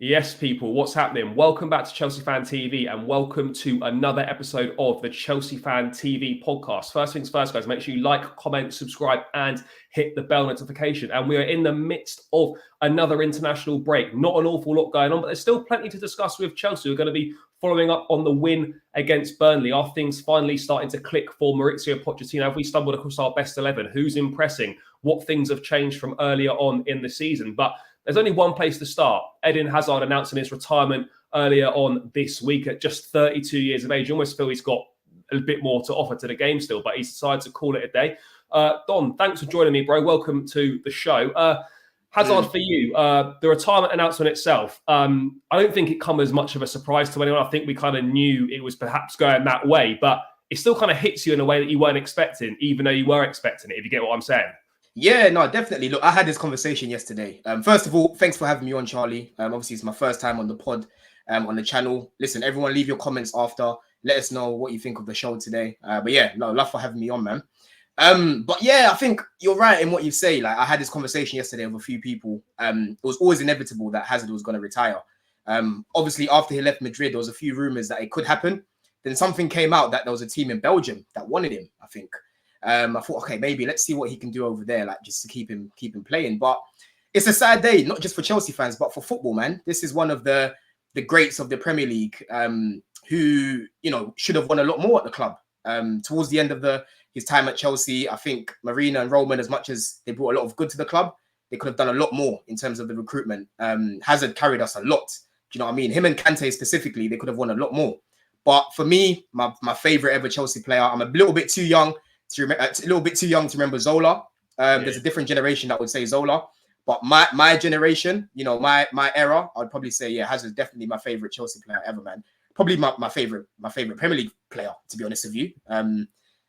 Yes, people, what's happening? Welcome back to Chelsea Fan TV and welcome to another episode of the Chelsea Fan TV podcast. First things first, guys, make sure you like, comment, subscribe and hit the bell notification. And we are in the midst of another international break. Not an awful lot going on, but there's still plenty to discuss with Chelsea. We're going to be following up on the win against Burnley. Are things finally starting to click for Mauricio Pochettino? Have we stumbled across our best 11? Who's impressing? What things have changed from earlier on in the season? But there's only one place to start. Eden Hazard announcing his retirement earlier on this week at just 32 years of age. You almost feel he's got a bit more to offer to the game still, but he's decided to call it a day. Don, thanks for joining me, bro. Welcome to the show. Hazard, for you, the retirement announcement itself, I don't think it comes as much of a surprise to anyone. I think we kind of knew it was perhaps going that way, but it still kind of hits you in a way that you weren't expecting, even though you were expecting it, if you get what I'm saying. Yeah, no, definitely. Look, I had this conversation yesterday. First of all, thanks for having me on, Charlie. Obviously, it's my first time on the pod, on the channel. Listen, everyone, leave your comments after. Let us know what you think of the show today. But yeah, no, love for having me on, man. But yeah, I think you're right in what you say. Like, I had this conversation yesterday with a few people. It was always inevitable that Hazard was going to retire. Obviously, after he left Madrid, there was a few rumors that it could happen. Then something came out that there was a team in Belgium that wanted him, I think. I thought, okay, maybe let's see what he can do over there, like just to keep him playing. But it's a sad day, not just for Chelsea fans, but for football, man. This is one of the greats of the Premier League, who should have won a lot more at the club. Towards the end of his time at Chelsea, I think Marina and Roman, as much as they brought a lot of good to the club, they could have done a lot more in terms of the recruitment. Hazard carried us a lot. Do you know what I mean? Him and Kante specifically, they could have won a lot more. But for me, my favorite ever Chelsea player, I'm a little bit too young to remember Zola. There's a different generation that would say Zola, but my generation, my era, I'd probably say Hazard's definitely my favorite Chelsea player ever, man. Probably my favorite Premier League player, to be honest with you.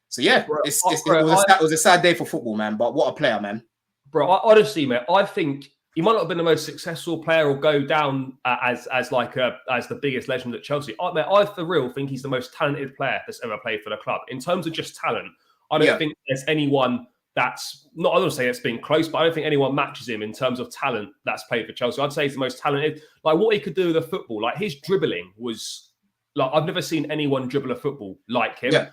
So yeah, bro, it was a sad day for football, man. But what a player, man. Bro, honestly, mate, I think he might not have been the most successful player or go down as the biggest legend at Chelsea. I for real think he's the most talented player that's ever played for the club. In terms of just talent, I don't think there's anyone that's not, I don't say it's been close, but I don't think anyone matches him in terms of talent that's played for Chelsea. I'd say he's the most talented. Like what he could do with the football, like his dribbling was like, I've never seen anyone dribble a football like him. Yeah.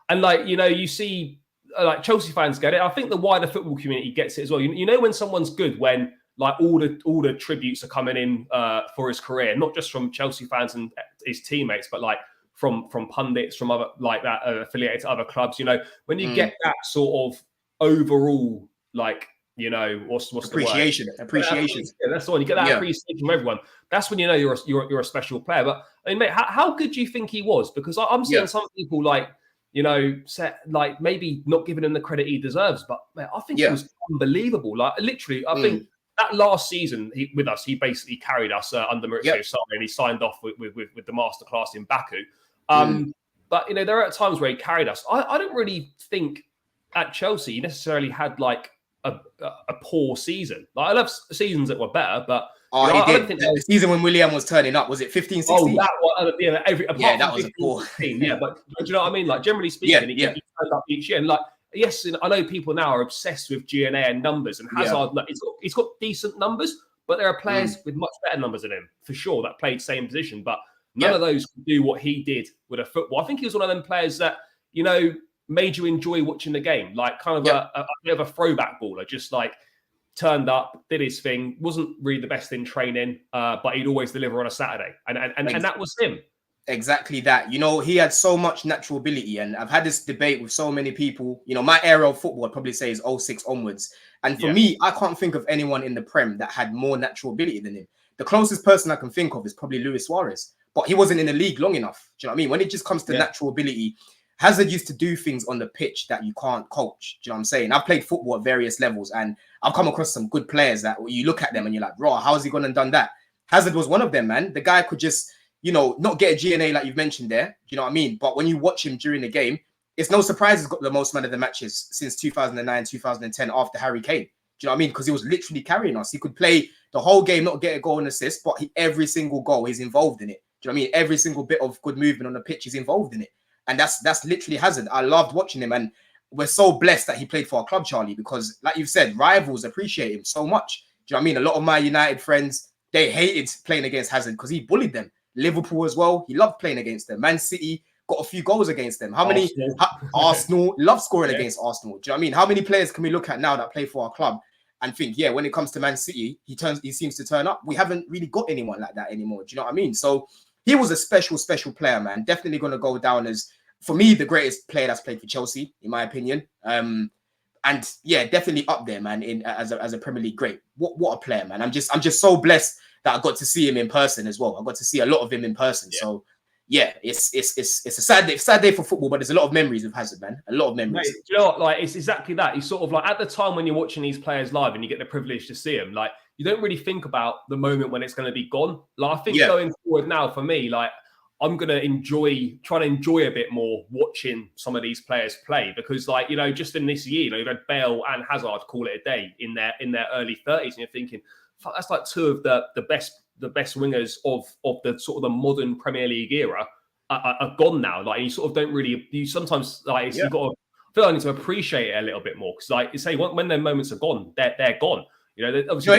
And like, you see like Chelsea fans get it. I think the wider football community gets it as well. You know when someone's good, when like all the tributes are coming in for his career, not just from Chelsea fans and his teammates, but like from pundits, from other like that affiliated to other clubs. When you get that sort of overall, like, what's appreciation. The word? Appreciation. Yeah, that's the one. You get that appreciation from everyone. That's when you're a special player. But I mean, mate, how good do you think he was? Because I'm seeing some people like, like maybe not giving him the credit he deserves, but mate, I think it was unbelievable. Like literally, I think that last season with us, he basically carried us under Mauricio Sarri, and he signed off with the masterclass in Baku. But there are times where he carried us. I don't really think at Chelsea he necessarily had like a poor season. Like I love seasons that were better, but he did. I don't think the season when William was turning up, was it 15, 16? Oh, that one, that was a poor. 16, but do you know what I mean? Like generally speaking, he turned up each year, and like. Yes, I know people now are obsessed with GNA and numbers, and Hazard, like, he's got decent numbers, but there are players with much better numbers than him, for sure, that played same position, but none of those could do what he did with a football. I think he was one of them players that, made you enjoy watching the game, like kind of a bit of a throwback baller, just like turned up, did his thing, wasn't really the best in training, but he'd always deliver on a Saturday, and that was him. Exactly that. He had so much natural ability, and I've had this debate with so many people. My era of football, I'd probably say, is 06 onwards. And for me, I can't think of anyone in the Prem that had more natural ability than him. The closest person I can think of is probably Luis Suarez, but he wasn't in the league long enough. Do you know what I mean? When it just comes to natural ability, Hazard used to do things on the pitch that you can't coach. Do you know what I'm saying? I've played football at various levels, and I've come across some good players that you look at them and you're like, raw, how's he gone and done that? Hazard was one of them, man. The guy could just, not get a GNA like you've mentioned there. Do you know what I mean? But when you watch him during the game, it's no surprise he's got the most man of the matches since 2009, 2010 after Harry Kane. Do you know what I mean? Because he was literally carrying us. He could play the whole game, not get a goal and assist, but every single goal he's involved in it. Do you know what I mean? Every single bit of good movement on the pitch is involved in it. And that's literally Hazard. I loved watching him, and we're so blessed that he played for our club, Charlie, because like you've said, rivals appreciate him so much. Do you know what I mean? A lot of my United friends, they hated playing against Hazard because he bullied them. Liverpool as well, he loved playing against them. Man City got a few goals against them. Arsenal love scoring against Arsenal. Do you know what I mean? How many players can we look at now that play for our club and think, yeah, when it comes to Man City, he seems to turn up. We haven't really got anyone like that anymore. Do you know what I mean? So he was a special player, man. Definitely going to go down as, for me, the greatest player that's played for Chelsea, in my opinion. And yeah, definitely up there, man. As a Premier League great. What a player, man. I'm just so blessed that I got to see him in person as well. I got to see a lot of him in person. Yeah. So yeah, it's a sad day for football, but there's a lot of memories with Hazard, man. A lot of memories. Mate, do you know what? Like, it's exactly that. He's sort of like, at the time when you're watching these players live and you get the privilege to see them, like, you don't really think about the moment when it's going to be gone. Like, I think going forward now, for me, like, I'm going to try to enjoy a bit more watching some of these players play, because, like, you know, just in this year, you know, you've had Bale and Hazard call it a day in their early 30s, and you're thinking, fuck, that's like two of the best wingers of the sort of the modern Premier League era are gone now. Like, you sort of don't really, you sometimes, like, you've got to feel like you need to appreciate it a little bit more, because, like you say, when their moments are gone, they're gone. You know, obviously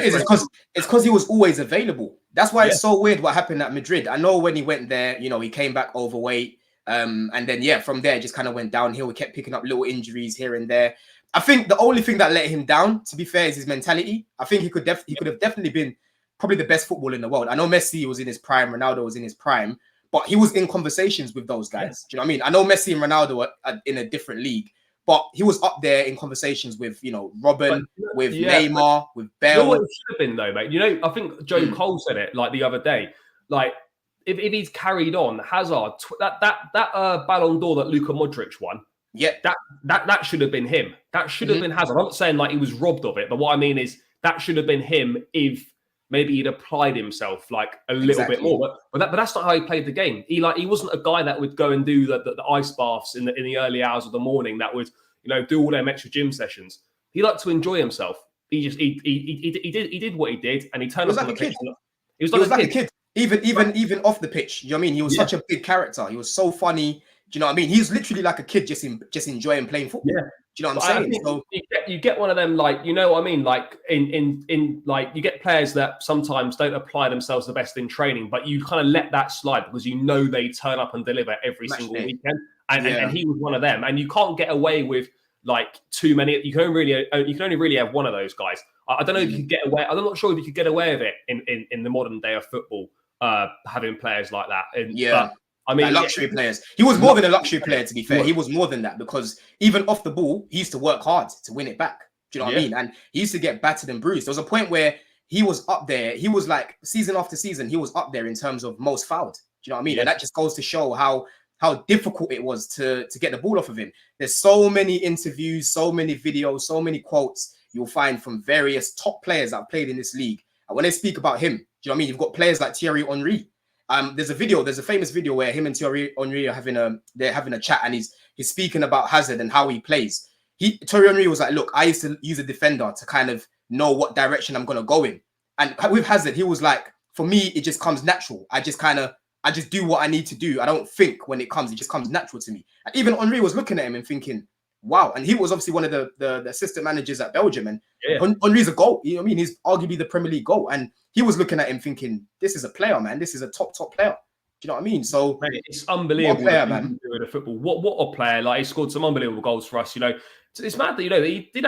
it's because he was always available. That's why it's so weird what happened at Madrid. I know when he went there, you know, he came back overweight, and then from there it just kind of went downhill. He kept picking up little injuries here and there. I think the only thing that let him down, to be fair, is his mentality. I think he could have definitely been probably the best footballer in the world. I know Messi was in his prime, Ronaldo was in his prime, but he was in conversations with those guys. Do you know what I mean? I know Messi and Ronaldo are in a different league, but he was up there in conversations with, you know, Robin, with Neymar, with Bale. You know what it should have been, though, mate? You know, I think Joe Cole said it, like, the other day. Like, if he's carried on, Hazard, that Ballon d'Or that Luka Modric won, that should have been him. That should have been Hazard. I'm not saying, like, he was robbed of it, but what I mean is that should have been him if maybe he'd applied himself, like, a little bit more. But that's not how he played the game. He wasn't a guy that would go and do the ice baths in the early hours of the morning, that would, you know, do all them extra gym sessions. He liked to enjoy himself. He did what he did, and he turned up on the pitch. He was like a kid. Even off the pitch. You know what I mean? He was such a big character. He was so funny. Do you know what I mean? He's literally like a kid, just enjoying playing football. Yeah. Do you know what I'm saying? So you get one of them, like, you know what I mean? Like, in like, you get players that sometimes don't apply themselves the best in training, but you kind of let that slide because you know they turn up and deliver every single weekend. And he was one of them. And you can't get away with, like, too many. You can only really have one of those guys. I don't know if you could get away. I'm not sure if you could get away with it in the modern day of football, having players like that. But, I mean, like luxury players. He was more than a luxury player, to be fair. He was more than that, because even off the ball, he used to work hard to win it back. Do you know what I mean? And he used to get battered and bruised. There was a point where he was up there. He was like, season after season, he was up there in terms of most fouled. Do you know what I mean? And that just goes to show how difficult it was to get the ball off of him. There's so many interviews, so many videos, so many quotes you'll find from various top players that have played in this league. And when they speak about him, do you know what I mean? You've got players like Thierry Henry. There's a famous video where him and Thierry Henry are having a chat, and he's speaking about Hazard and how he plays. Thierry Henry was like, look, I used to use a defender to kind of know what direction I'm going to go in. And with Hazard, he was like, for me, it just comes natural. I just do what I need to do. I don't think when it comes, it just comes natural to me. And even Henry was looking at him and thinking, wow. And he was obviously one of the assistant managers at Belgium. And Henry's a GOAT. You know what I mean? He's arguably the Premier League GOAT. And he was looking at him thinking, this is a player, man. This is a top player. Do you know what I mean? So, mate, it's unbelievable. What a player, man. With football. What a player. Like, he scored some unbelievable goals for us, you know. It's mad that, you know,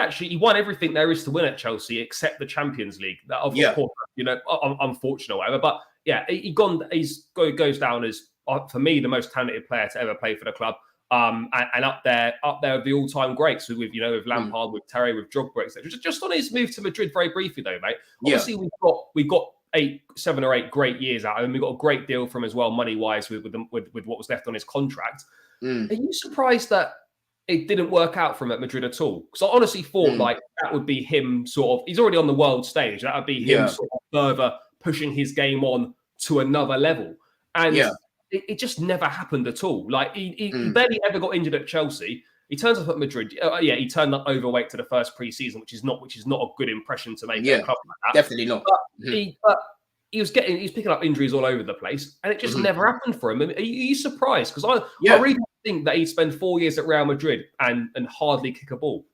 he won everything there is to win at Chelsea except the Champions League. That, of course, you know, unfortunate or whatever. But yeah, he goes down as, for me, the most talented player to ever play for the club. And up there with the all-time greats with Lampard, with Terry, with Drogba, etc. Just on his move to Madrid, very briefly though, mate. Obviously, we've got 7 or 8 great years out of him. We got a great deal from him as well, money-wise, with what was left on his contract. Are you surprised that it didn't work out for him at Madrid at all? Because I honestly thought like that would be him sort of. He's already on the world stage. That would be him sort of further pushing his game on to another level. And it just never happened at all. Like, he barely ever got injured at Chelsea. He turns up at Madrid. He turned up overweight to the first pre-season, which is not a good impression to make at a club like that. Definitely not. But he's picking up injuries all over the place, and it just never happened for him. Are you surprised? Because I really think that he'd spend 4 years at Real Madrid and hardly kick a ball.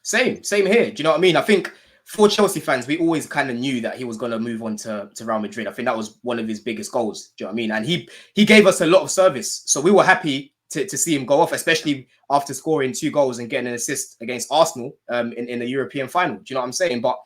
Same here. Do you know what I mean? I think for Chelsea fans, we always kind of knew that he was going to move on to Real Madrid. I think that was one of his biggest goals. Do you know what I mean? And he gave us a lot of service. So we were happy to see him go off, especially after scoring 2 goals and getting an assist against Arsenal in the European final. Do you know what I'm saying? But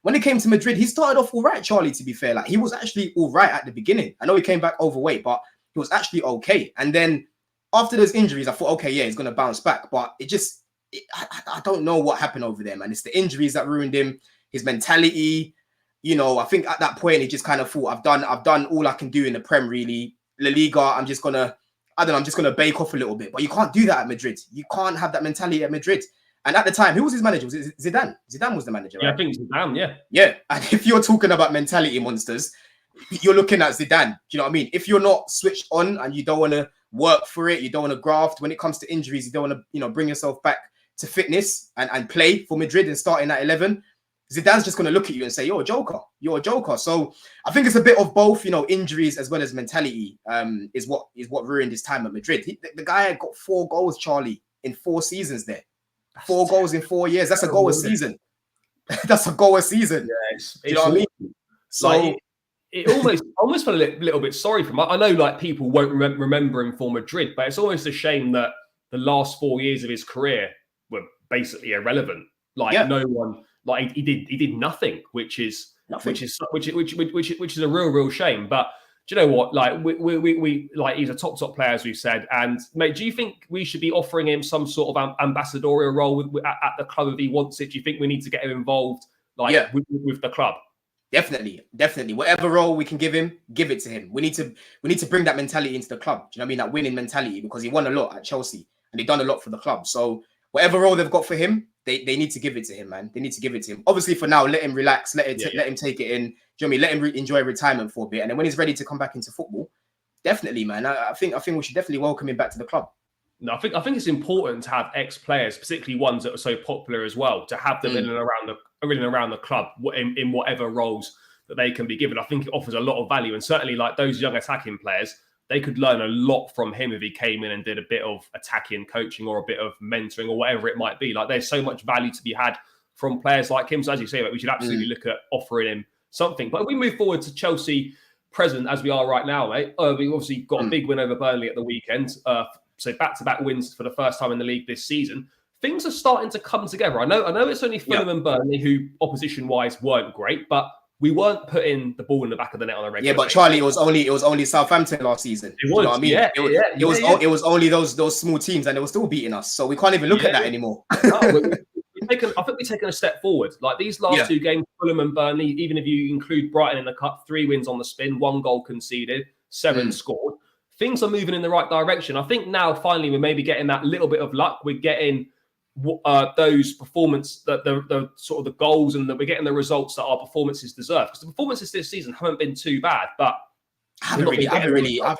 when it came to Madrid, he started off all right, Charlie, to be fair. Like, he was actually all right at the beginning. I know he came back overweight, but he was actually okay. And then after those injuries, I thought, okay, yeah, he's going to bounce back. But I don't know what happened over there, man. It's the injuries that ruined him, his mentality. You know, I think at that point, he just kind of thought, I've done all I can do in the Prem, really. La Liga, I'm just going to bake off a little bit. But you can't do that at Madrid. You can't have that mentality at Madrid. And at the time, who was his manager? Was it Zidane? Zidane was the manager, right? Yeah, I think Zidane, yeah. Yeah. And if you're talking about mentality monsters, you're looking at Zidane. Do you know what I mean? If you're not switched on and you don't want to work for it, you don't want to graft, when it comes to injuries, you don't want to, bring yourself back to fitness and play for Madrid and starting at 11, Zidane's just going to look at you and say, you're a joker. You're a joker. So I think it's a bit of both, injuries as well as mentality is what ruined his time at Madrid. The guy got 4 goals, Charlie, in 4 seasons there. 4 goals in 4 years. That's a goal a season. That's a goal a season. Yeah, you know what I mean? So like, it almost felt a little bit sorry for him. I know like people won't remember him for Madrid, but it's almost a shame that the last 4 years of his career were basically irrelevant. Like no one, like he did nothing, which is a real shame. But do you know what? Like we like, he's a top player, as we've said. And mate, do you think we should be offering him some sort of ambassadorial role at the club if he wants it? Do you think we need to get him involved, with the club? Definitely. Whatever role we can give him, give it to him. We need to bring that mentality into the club. Do you know what I mean? That winning mentality, because he won a lot at Chelsea and they've done a lot for the club. So whatever role they've got for him, they need to give it to him, man. They need to give it to him. Obviously, for now, let him relax. Let him take it in. Do you know what I mean? Let him enjoy retirement for a bit, and then when he's ready to come back into football, definitely, man. I think we should definitely welcome him back to the club. No, I think it's important to have ex-players, particularly ones that are so popular as well, to have them in and around the club in whatever roles that they can be given. I think it offers a lot of value, and certainly like those young attacking players, they could learn a lot from him if he came in and did a bit of attacking coaching or a bit of mentoring or whatever it might be. Like, there's so much value to be had from players like him. So as you say, we should absolutely look at offering him something. But if we move forward to Chelsea present as we are right now, mate, we obviously got a big win over Burnley at the weekend. So back-to-back wins for the first time in the league this season. Things are starting to come together. I know it's only Fulham and Burnley who opposition-wise weren't great, but we weren't putting the ball in the back of the net on a regular basis. Yeah, but Charlie, it was only Southampton last season. It was, you know what I mean? It was only those small teams, and they were still beating us. So we can't even look at that anymore. No, I think we've taken a step forward. Like these last 2 games, Fulham and Burnley, even if you include Brighton in the cup, 3 wins on the spin, 1 goal conceded, 7 scored. Things are moving in the right direction. I think now finally we're maybe getting that little bit of luck. We're getting those performance, the sort of the goals, and that we're getting the results that our performances deserve. Because the performances this season haven't been too bad, but I haven't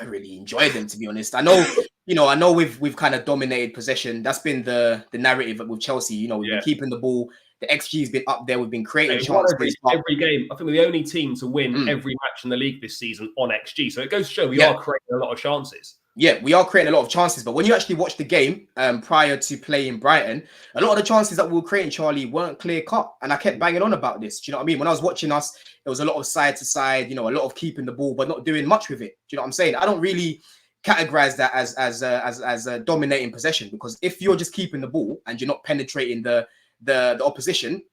really enjoyed them, to be honest. I know we've kind of dominated possession. That's been the narrative with Chelsea. We've been keeping the ball. The XG has been up there. We've been creating chances every game. I think we're the only team to win every match in the league this season on XG. So it goes to show we are creating a lot of chances. Yeah, we are creating a lot of chances. But when you actually watch the game prior to playing Brighton, a lot of the chances that we were creating, Charlie, weren't clear cut. And I kept banging on about this. Do you know what I mean? When I was watching us, there was a lot of side to side, a lot of keeping the ball, but not doing much with it. Do you know what I'm saying? I don't really categorize that as a dominating possession, because if you're just keeping the ball and you're not penetrating the opposition,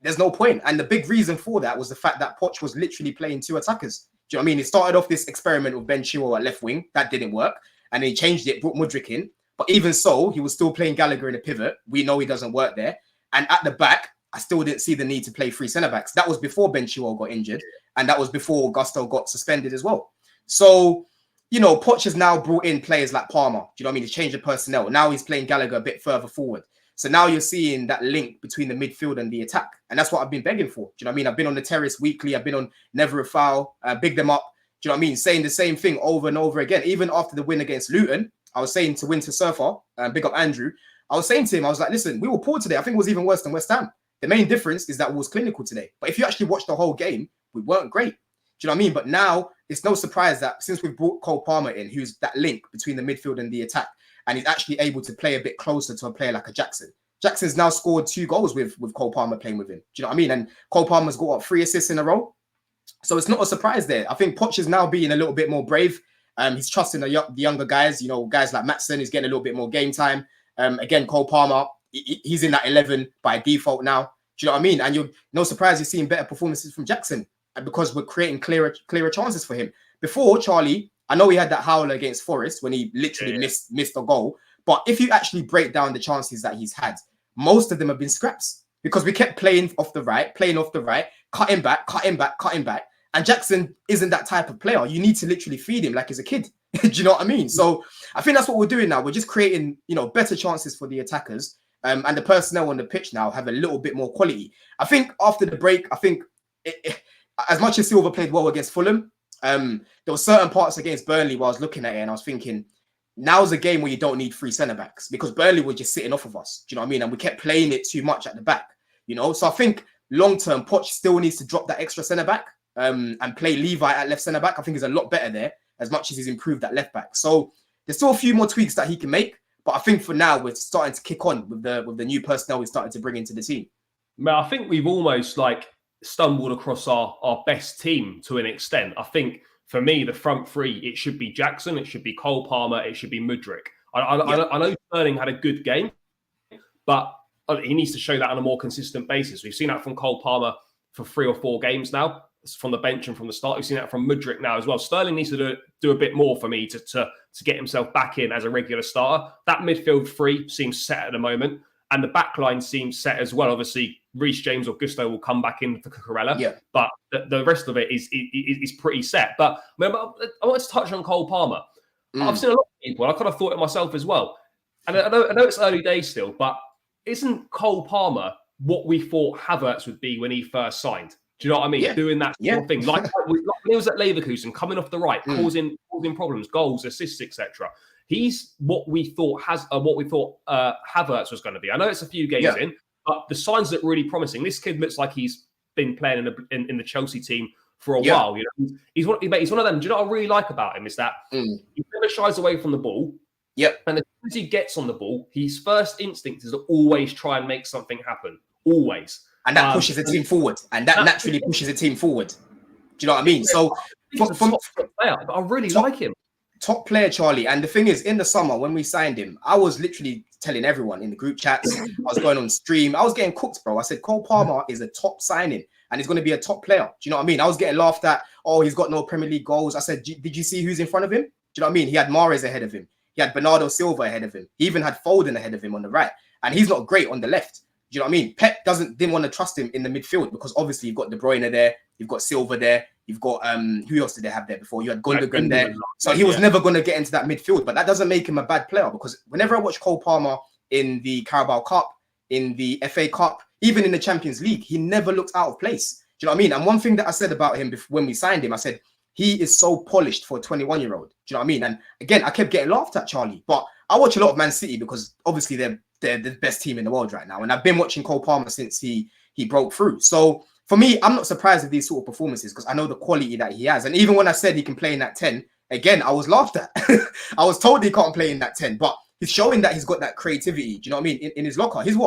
there's no point. And the big reason for that was the fact that Poch was literally playing 2 attackers. Do you know what I mean? He started off this experiment with Ben Chilwell at left wing. That didn't work. And then he changed it, brought Mudryk in. But even so, he was still playing Gallagher in a pivot. We know he doesn't work there. And at the back, I still didn't see the need to play 3 centre-backs. That was before Ben Chilwell got injured. And that was before Gusto got suspended as well. So, Poch has now brought in players like Palmer. Do you know what I mean? He's changed the personnel. Now he's playing Gallagher a bit further forward. So now you're seeing that link between the midfield and the attack. And that's what I've been begging for. Do you know what I mean? I've been on the terrace weekly. I've been on Never a Foul. Big them up. Do you know what I mean? Saying the same thing over and over again. Even after the win against Luton, I was saying to Winter Surfer, big up Andrew, I was saying to him, I was like, listen, we were poor today. I think it was even worse than West Ham. The main difference is that we was clinical today. But if you actually watch the whole game, we weren't great. Do you know what I mean? But now it's no surprise that since we've brought Cole Palmer in, who's that link between the midfield and the attack, and he's actually able to play a bit closer to a player like a Jackson. Jackson's now scored 2 goals with Cole Palmer playing with him. Do you know what I mean? And Cole Palmer's got 3 assists in a row. So it's not a surprise there. I think Poch is now being a little bit more brave. He's trusting the younger guys. You know, guys like Maatsen is getting a little bit more game time. Again, Cole Palmer, he's in that 11 by default now. Do you know what I mean? And you're no surprise you're seeing better performances from Jackson because we're creating clearer chances for him. Before, Charlie, I know he had that howler against Forest when he literally missed a goal. But if you actually break down the chances that he's had, most of them have been scraps because we kept playing off the right, cutting back. And Jackson isn't that type of player. You need to literally feed him like he's a kid. Do you know what I mean? So I think that's what we're doing now. We're just creating, you know, better chances for the attackers. And the personnel on the pitch now have a little bit more quality. I think after the break, as much as Silva played well against Fulham, there were certain parts against Burnley where I was looking at it and I was thinking, now's a game where you don't need 3 centre-backs because Burnley were just sitting off of us. Do you know what I mean? And we kept playing it too much at the back, you know? So I think long-term, Poch still needs to drop that extra centre-back and play Levi at left centre-back. I think he's a lot better there as much as he's improved at left-back. So there's still a few more tweaks that he can make. But I think for now, we're starting to kick on with the new personnel we started to bring into the team. Man, I think we've almost stumbled across our best team to an extent. I think for me, the front 3, it should be Jackson, it should be Cole Palmer, it should be Mudryk. I know Sterling had a good game, but he needs to show that on a more consistent basis. We've seen that from Cole Palmer for 3 or 4 games now, from the bench and from the start. We've seen that from Mudryk now as well. Sterling needs to do a bit more for me to get himself back in as a regular starter. That midfield 3 seems set at the moment, and the back line seems set as well. Obviously, Reece James or Gusto will come back in for Cucurella, but the rest of it is pretty set. But I wanted to touch on Cole Palmer. I've seen a lot of people, I kind of thought it myself as well. And I know it's early days still, but isn't Cole Palmer what we thought Havertz would be when he first signed? Do you know what I mean? Yeah. Doing that sort of thing. Like when he was at Leverkusen, coming off the right, causing problems, goals, assists, etc. He's what we thought Havertz was going to be. I know it's a few games in, but the signs look really promising. This kid looks like he's been playing in the Chelsea team for a while. You know, he's one of them. Do you know what I really like about him is that he never shies away from the ball. Yep. And as soon as he gets on the ball, his first instinct is to always try and make something happen. Always. And that pushes the team forward. And that naturally pushes the team forward. Do you know what I mean? So he's a top player. I really like him. Top player, Charlie. And the thing is, in the summer, when we signed him, I was literally telling everyone in the group chats, I was going on stream, I was getting cooked, bro. I said, Cole Palmer is a top signing and he's going to be a top player. Do you know what I mean? I was getting laughed at. Oh, he's got no Premier League goals. I said, did you see who's in front of him? Do you know what I mean? He had Mahrez ahead of him. He had Bernardo Silva ahead of him. He even had Foden ahead of him on the right. And he's not great on the left. Do you know what I mean? Pep didn't want to trust him in the midfield because obviously you've got De Bruyne there, you've got Silva there, you've got who else did they have there before? You had Gundogan there. So he was never going to get into that midfield, but that doesn't make him a bad player because whenever I watch Cole Palmer in the Carabao Cup, in the FA Cup, even in the Champions League, he never looked out of place. Do you know what I mean? And one thing that I said about him when we signed him, I said, he is so polished for a 21-year-old. Do you know what I mean? And again, I kept getting laughed at, Charlie, but I watch a lot of Man City because obviously they're the best team in the world right now. And I've been watching Cole Palmer since he broke through. So for me, I'm not surprised with these sort of performances because I know the quality that he has. And even when I said he can play in that 10, again, I was laughed at. I was told he can't play in that 10, but he's showing that he's got that creativity. Do you know what I mean? In his locker, he's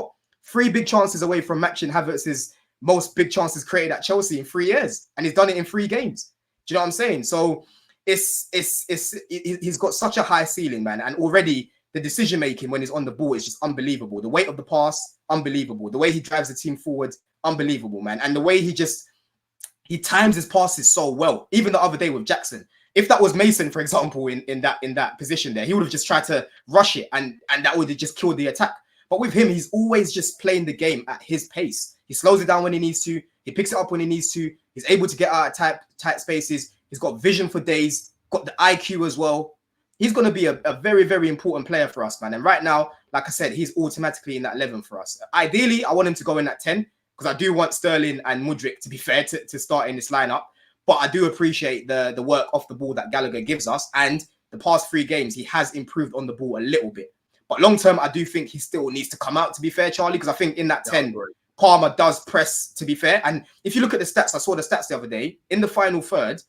3 big chances away from matching Havertz's most big chances created at Chelsea in 3 years. And he's done it in 3 games. Do you know what I'm saying? So he's got such a high ceiling, man. And already the decision making when he's on the ball is just unbelievable. The weight of the pass, unbelievable. The way he drives the team forward, unbelievable, man. And the way he times his passes so well. Even the other day with Jackson, if that was Mason, for example, in that position there, he would have just tried to rush it and that would have just killed the attack. But with him, he's always just playing the game at his pace. He slows it down when he needs to. He picks it up when he needs to. He's able to get out of tight spaces. He's got vision for days, got the IQ as well. He's going to be a very, very important player for us, man. And right now, like I said, he's automatically in that 11 for us. Ideally, I want him to go in that 10 because I do want Sterling and Mudryk, to be fair, to start in this lineup. But I do appreciate the work off the ball that Gallagher gives us. And the past 3 games, he has improved on the ball a little bit. But long term, I do think he still needs to come out, to be fair, Charlie, because I think in that 10, Palmer does press, to be fair. And if you look at the stats, I saw the stats the other day, in the final third,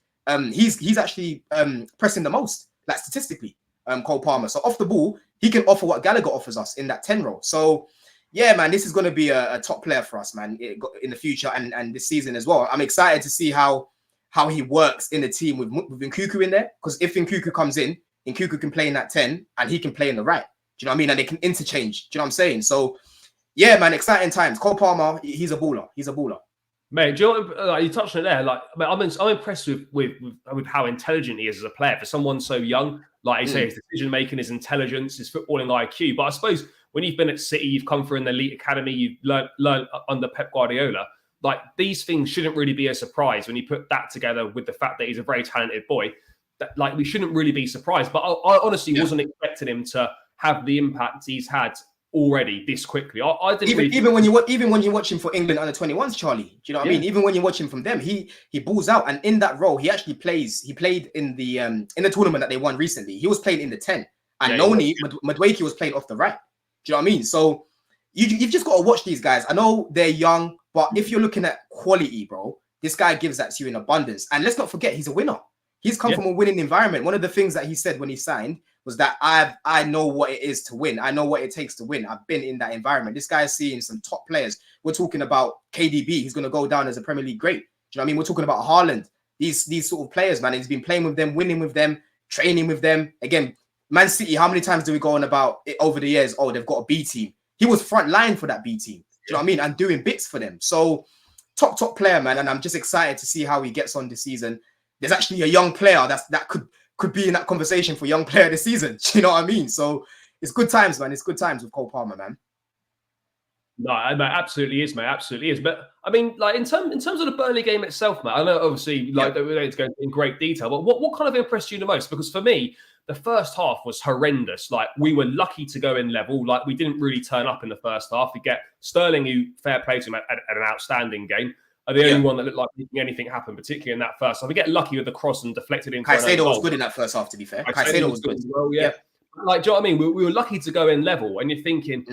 he's actually pressing the most, like statistically, Cole Palmer. So off the ball, he can offer what Gallagher offers us in that 10 role. So yeah, man, this is going to be a top player for us, man, in the future and this season as well. I'm excited to see how he works in the team with Nkuku in there, because if Nkuku comes in, Nkuku can play in that 10 and he can play in the right. Do you know what I mean? And they can interchange. Do you know what I'm saying? So, yeah, man, exciting times. Cole Palmer, he's a baller. He's a baller. Mate, do you know what, like, you touched on it there? Like, mate, I'm impressed with how intelligent he is as a player for someone so young. Like you say, his decision making, his intelligence, his footballing IQ. But I suppose when you've been at City, you've come through an elite academy, you've learned under Pep Guardiola. Like, these things shouldn't really be a surprise when you put that together with the fact that he's a very talented boy. That, like, we shouldn't really be surprised. But I honestly wasn't expecting him to have the impact he's had already this quickly. I didn't even when you watch him for England under 21s, Charlie. Do you know what I mean? Even when you watch him from them, he balls out, and in that role, he actually plays. He played in the tournament that they won recently. He was playing in the 10, and Toney Madueke was playing off the right. Do you know what I mean? So you've just got to watch these guys. I know they're young, but if you're looking at quality, bro, this guy gives that to you in abundance. And let's not forget, he's a winner. He's come from a winning environment. One of the things that he said when he signed was that I know what it is to win. I know what it takes to win. I've been in that environment. This guy is seeing some top players. We're talking about KDB. He's going to go down as a Premier League great. Do you know what I mean? We're talking about Haaland. These sort of players, man. He's been playing with them, winning with them, training with them. Again, Man City, how many times do we go on about it over the years? Oh, they've got a B team. He was front line for that B team. Do you know what I mean? And doing bits for them. So top player, man. And I'm just excited to see how he gets on this season. There's actually a young player that could be in that conversation for young player this season. Do you know what I mean? So it's good times, man. It's good times with Cole Palmer, man. No, it absolutely is, mate. Absolutely is. But I mean, like in terms of the Burnley game itself, mate. I know obviously we don't need to go in great detail, but what kind of impressed you the most? Because for me, the first half was horrendous. Like, we were lucky to go in level. Like, we didn't really turn up in the first half. We get Sterling, who, fair play to him, had an outstanding game. Are the only one that looked like making anything happen, particularly in that first half. We get lucky with the cross and deflected into Caicedo was good in that first half, to be fair. Caicedo was good as well, yeah. Like, do you know what I mean? We were lucky to go in level, and you're thinking,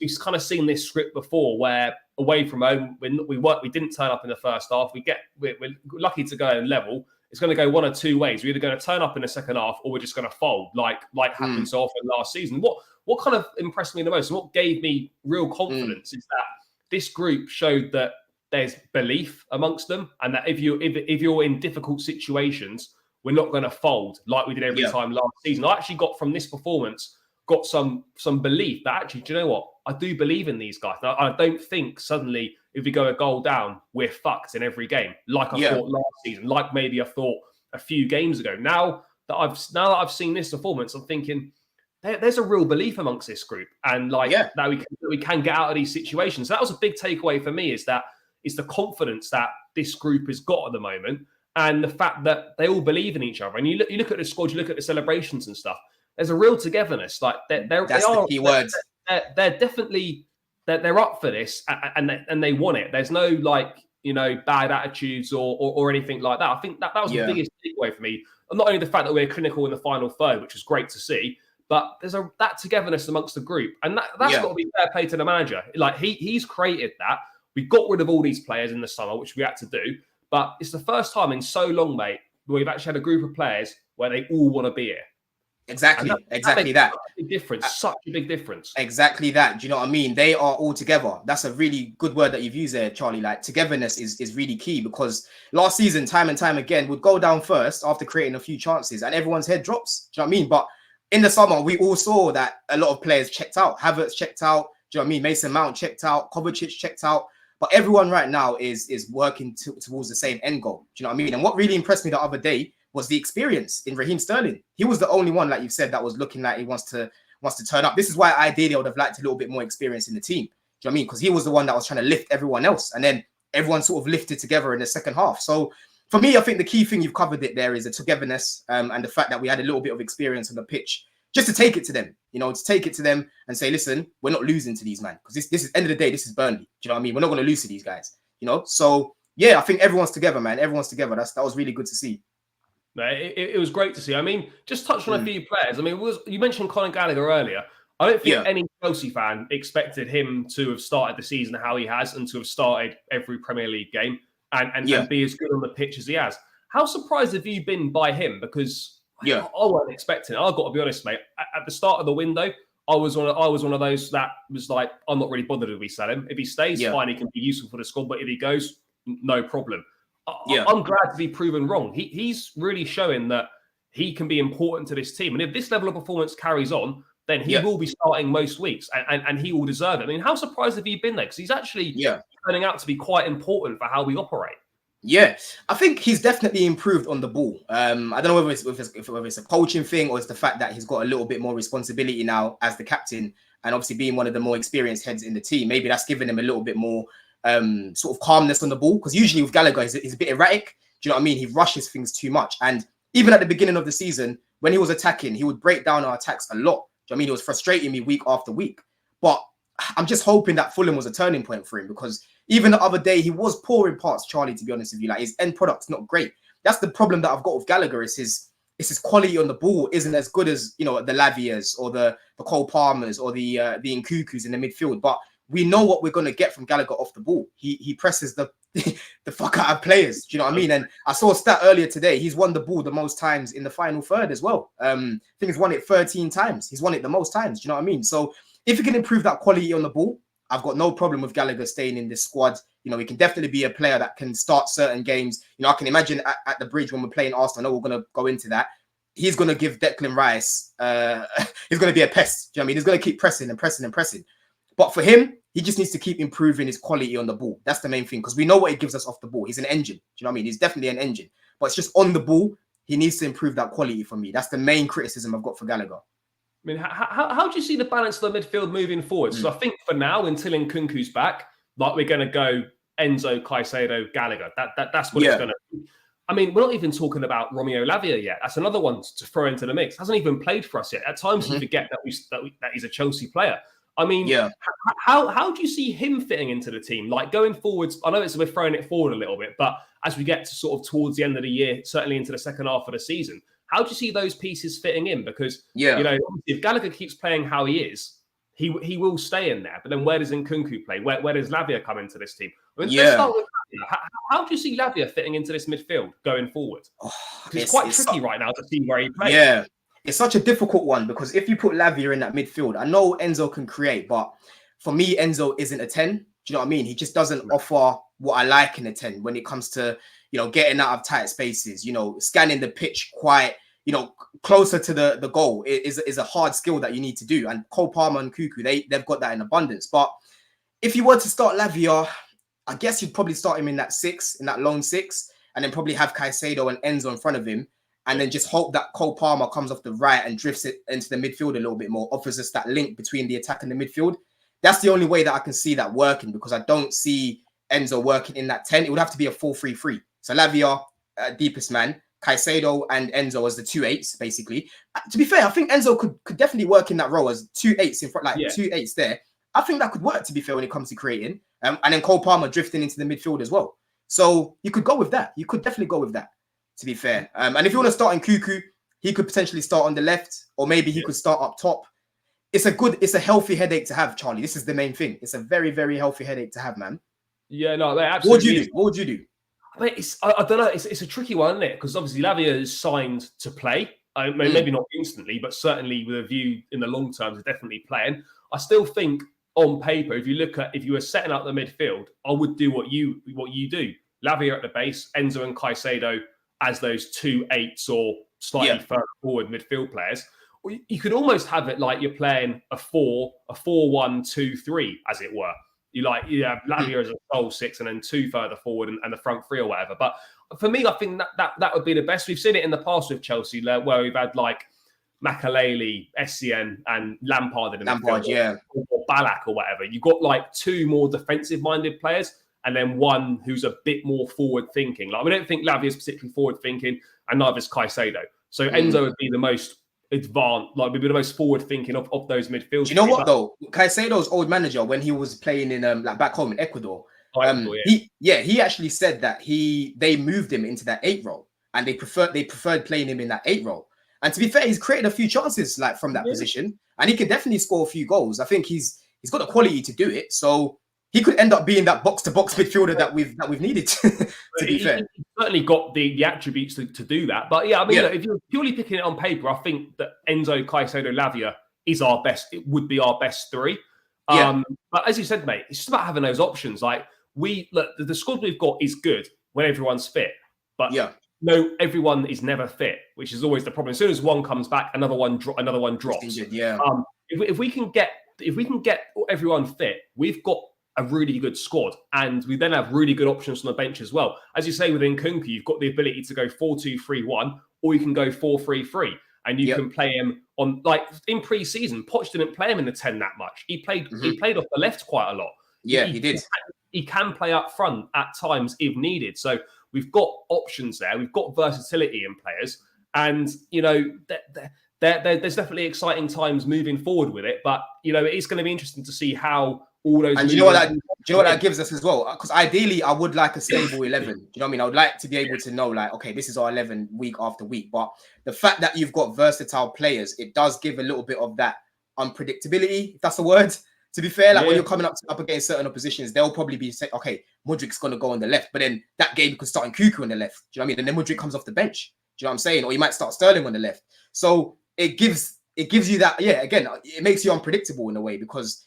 we've kind of seen this script before, where away from home, we didn't turn up in the first half. We're lucky to go in level. It's going to go one or two ways. We're either going to turn up in the second half, or we're just going to fold, like happened so often last season. What kind of impressed me the most, and what gave me real confidence, is that this group showed that there's belief amongst them, and that if you're in difficult situations, we're not going to fold like we did every time last season. I actually got from this performance some belief that actually, do you know what? I do believe in these guys. I don't think suddenly if we go a goal down, we're fucked in every game, like I thought last season, like maybe I thought a few games ago. Now that I've seen this performance, I'm thinking there's a real belief amongst this group, and that we can get out of these situations. So that was a big takeaway for me. Is the confidence that this group has got at the moment, and the fact that they all believe in each other. And you look at the squad, you look at the celebrations and stuff. There's a real togetherness. Like that's the key word. They're definitely they're up for this, and they want it. There's no bad attitudes or anything like that. I think that was the biggest takeaway for me. And not only the fact that we're clinical in the final third, which was great to see, but there's that togetherness amongst the group, and that's got to be fair play to the manager. Like he's created that. We got rid of all these players in the summer, which we had to do. But it's the first time in so long, mate, where we've actually had a group of players where they all want to be here. Exactly that. Such a big difference. Such a big difference. Exactly that. Do you know what I mean? They are all together. That's a really good word that you've used there, Charlie. Like, togetherness is really key, because last season, time and time again, we'd go down first after creating a few chances, and everyone's head drops. Do you know what I mean? But in the summer, we all saw that a lot of players checked out. Havertz checked out. Do you know what I mean? Mason Mount checked out. Kovacic checked out. But everyone right now is working towards the same end goal. Do you know what I mean? And what really impressed me the other day was the experience in Raheem Sterling. He was the only one, like you said, that was looking like he wants to turn up. This is why ideally I would have liked a little bit more experience in the team. Do you know what I mean? Because he was the one that was trying to lift everyone else. And then everyone sort of lifted together in the second half. So for me, I think the key thing you've covered it there is the togetherness and the fact that we had a little bit of experience on the pitch. Just to take it to them, to take it to them and say, listen, we're not losing to these, man. Because this is, end of the day, this is Burnley. Do you know what I mean? We're not going to lose to these guys, So, yeah, I think everyone's together, man. Everyone's together. That was really good to see. No, it was great to see. I mean, just touch on a few players. I mean, you mentioned Conor Gallagher earlier. I don't think any Chelsea fan expected him to have started the season how he has, and to have started every Premier League game and be as good on the pitch as he has. How surprised have you been by him? Because I wasn't expecting it. I've got to be honest, mate. At the start of the window, I was one of those that was like, I'm not really bothered if we sell him. If he stays, fine, he can be useful for the squad. But if he goes, no problem. I'm glad to be proven wrong. He's really showing that he can be important to this team. And if this level of performance carries on, then he will be starting most weeks and he will deserve it. I mean, how surprised have you been there? Because he's actually turning out to be quite important for how we operate. Yeah, I think he's definitely improved on the ball. I don't know whether it's a coaching thing or it's the fact that he's got a little bit more responsibility now as the captain and obviously being one of the more experienced heads in the team. Maybe that's given him a little bit more sort of calmness on the ball, because usually with Gallagher, he's a bit erratic. Do you know what I mean? He rushes things too much. And even at the beginning of the season, when he was attacking, he would break down our attacks a lot. Do you know what I mean? It was frustrating me week after week. But I'm just hoping that Fulham was a turning point for him, because even the other day, he was poor in parts, Charlie, to be honest with you. Like, his end product's not great. That's the problem that I've got with Gallagher, is his quality on the ball isn't as good as, the Lavias or the Cole Palmers or the Nkukus in the midfield. But we know what we're going to get from Gallagher off the ball. He presses the fuck out of players. Do you know what I mean? And I saw a stat earlier today. He's won the ball the most times in the final third as well. I think he's won it 13 times. He's won it the most times. Do you know what I mean? So if he can improve that quality on the ball, I've got no problem with Gallagher staying in this squad. He can definitely be a player that can start certain games. I can imagine at the Bridge when we're playing Arsenal, I know we're going to go into that. He's going to give Declan Rice, he's going to be a pest. Do you know what I mean? He's going to keep pressing and pressing and pressing. But for him, he just needs to keep improving his quality on the ball. That's the main thing, because we know what he gives us off the ball. He's an engine. Do you know what I mean? He's definitely an engine. But it's just on the ball, he needs to improve that quality for me. That's the main criticism I've got for Gallagher. I mean, how do you see the balance of the midfield moving forward? So I think for now, until Nkunku's back, like, we're going to go Enzo, Caicedo, Gallagher. That's what it's going to be. I mean, we're not even talking about Romeo Lavia yet. That's another one to throw into the mix. Hasn't even played for us yet. At times, you forget that he's a Chelsea player. I mean, how do you see him fitting into the team? Like, going forwards, I know we're throwing it forward a little bit, but as we get to sort of towards the end of the year, certainly into the second half of the season, how do you see those pieces fitting in? Because, if Gallagher keeps playing how he is, he will stay in there. But then where does Nkunku play? Where does Lavia come into this team? I mean, let's start with Lavia. How do you see Lavia fitting into this midfield going forward? It's quite tricky right now to see where he plays. Yeah, it's such a difficult one, because if you put Lavia in that midfield, I know Enzo can create, but for me, Enzo isn't a 10. Do you know what I mean? He just doesn't offer what I like in a 10 when it comes to, getting out of tight spaces, scanning the pitch quite, closer to the goal is a hard skill that you need to do. And Cole Palmer and Cuckoo, they've got that in abundance. But if you were to start Lavia, I guess you'd probably start him in that lone six, and then probably have Caicedo and Enzo in front of him, and then just hope that Cole Palmer comes off the right and drifts it into the midfield a little bit more, offers us that link between the attack and the midfield. That's the only way that I can see that working, because I don't see Enzo working in that 10. It would have to be a 4-3-3. So Lavia, deepest man, Caicedo and Enzo as the 2-8s, basically. To be fair, I think Enzo could definitely work in that role as 2-8s in front, like 2-8s there. I think that could work, to be fair, when it comes to creating. And then Cole Palmer drifting into the midfield as well. So you could go with that. You could definitely go with that, to be fair. And if you want to start in Cuckoo, he could potentially start on the left, or maybe he could start up top. It's a healthy headache to have, Charlie. This is the main thing. It's a very, very healthy headache to have, man. Yeah, no, absolutely. What would you do? I mean, I don't know. It's a tricky one, isn't it? Because obviously Lavia is signed to play. I mean, maybe not instantly, but certainly with a view in the long term to definitely playing. I still think on paper, if you were setting up the midfield, I would do what you do. Lavia at the base, Enzo and Caicedo as those 2-8s or slightly further forward midfield players. Or you could almost have it like you're playing a 4-1-2-3, as it were. You have Lavia as a sole 6 and then 2 further forward and the front 3 or whatever. But for me, I think that would be the best. We've seen it in the past with Chelsea where we've had like Makaleli, SCN and Lampard in the midfield, or Ballack or whatever. You've got like 2 more defensive-minded players and then 1 who's a bit more forward-thinking. Like, we don't think Lavia is particularly forward-thinking, and neither is Caicedo. So Enzo would be the most advanced, like, would be the most forward-thinking of those midfielders. Do you know what, though? Caicedo's old manager, when he was playing in like back home in Ecuador, he actually said that they moved him into that 8 role, and they preferred playing him in that 8 role. And to be fair, he's created a few chances like from that position, and he can definitely score a few goals. I think he's got the quality to do it. So he could end up being that box-to-box midfielder that we've needed. To be fair, he's certainly got the attributes to do that. But yeah, I mean, look, if you're purely picking it on paper, I think that Enzo, Caicedo, Lavia is our best. It would be our best three. But as you said, mate, it's just about having those options. Like the squad we've got is good when everyone's fit, but no, everyone is never fit, which is always the problem. As soon as one comes back, another one drops. If we can get everyone fit, we've got a really good squad, and we then have really good options on the bench as well. As you say, within Nkunku, you've got the ability to go 4-2-3-1, or you can go 4-3-3, and you can play him on, like in pre-season. Poch didn't play him in the 10 that much. He played off the left quite a lot. He did. He can play up front at times if needed. So we've got options there. We've got versatility in players, and there's definitely exciting times moving forward with it. But it is going to be interesting to see how all those. And do you know what that gives us as well? Because ideally, I would like a stable 11. Do you know what I mean? I would like to be able to know, like, okay, this is our 11 week after week. But the fact that you've got versatile players, it does give a little bit of that unpredictability, if that's the word. To be fair, like when you're coming up against certain oppositions, they'll probably be saying, okay, Mudrik's going to go on the left. But then that game, you could start Nkunku on the left. Do you know what I mean? And then Mudrik comes off the bench. Do you know what I'm saying? Or you might start Sterling on the left. So it gives you that, again, it makes you unpredictable in a way, because